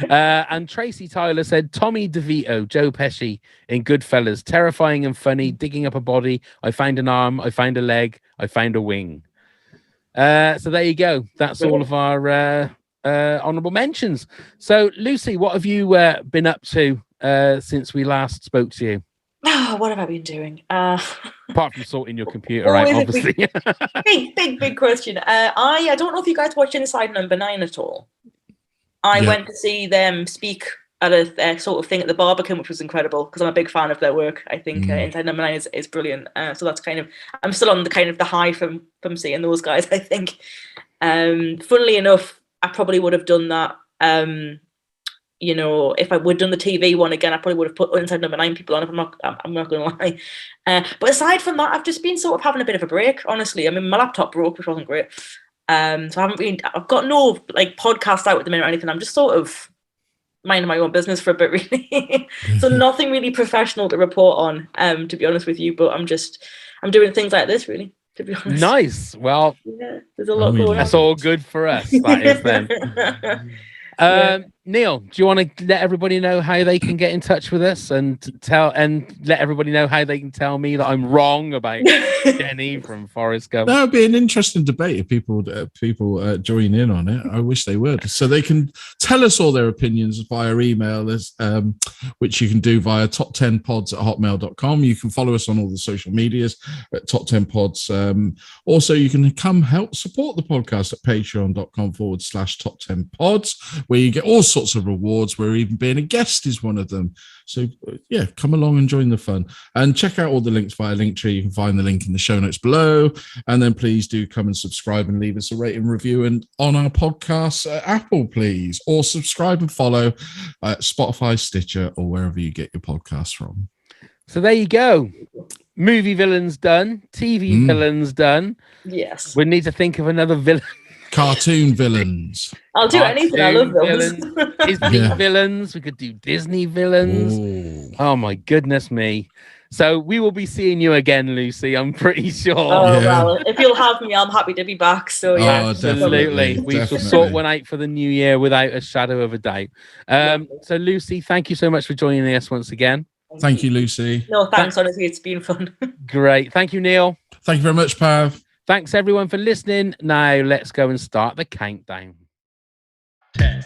And Tracy Tyler said Tommy DeVito, Joe Pesci in Goodfellas, terrifying and funny, digging up a body. I find an arm, I find a leg, I find a wing. So there you go. That's all of our honorable mentions. So Lucy, what have you been up to since we last spoke to you? Oh, what have I been doing? Apart from sorting your computer out, obviously. Big question. I don't know if you guys watched Inside Number 9 at all. I went to see them speak at a sort of thing at the Barbican, which was incredible because I'm a big fan of their work. I think Inside Number 9 is brilliant. So that's kind of, I'm still on the kind of the high from seeing those guys, I think. Funnily enough, I probably would have done that. You know, if I would have done the TV one again, I probably would have put Inside Number 9 people on. If I'm not going to lie. But aside from that, I've just been sort of having a bit of a break. Honestly, I mean, my laptop broke, which wasn't great. So I've got no like podcast out at the minute or anything. I'm just sort of minding my own business for a bit, really. So nothing really professional to report on, to be honest with you. But I'm doing things like this, really. To be honest. Nice. Well, yeah, there's a lot going on. That's all good for us. That is then. Neil, do you want to let everybody know how they can get in touch with us and let everybody know how they can tell me that I'm wrong about Jenny from Forrest Gump? That would be an interesting debate if people join in on it. I wish they would. So they can tell us all their opinions via email, which you can do via toptenpods@hotmail.com. You can follow us on all the social medias at toptenpods. Also, you can come help support the podcast at patreon.com/top10pods, where you get all sorts of rewards, where even being a guest is one of them. So yeah, come along and join the fun, and check out all the links via Linktree. You can find the link in the show notes below, and then please do come and subscribe and leave us a rating review and on our podcast Apple, please, or subscribe and follow Spotify, Stitcher, or wherever you get your podcasts from. So there you go. Movie villains done, TV villains done. Yes, we need to think of another villain. Cartoon villains. I'll do anything. I love villains. Disney villains. We could do Disney villains. Ooh. Oh my goodness me. So we will be seeing you again, Lucy. I'm pretty sure. Oh well, if you'll have me, I'm happy to be back. So yeah, absolutely. We shall sort one out for the new year without a shadow of a doubt. So Lucy, thank you so much for joining us once again. Thank you, Lucy. No, thanks. Honestly, it's been fun. Great. Thank you, Neil. Thank you very much, Pav. Thanks everyone for listening. Now let's go and start the countdown. 10.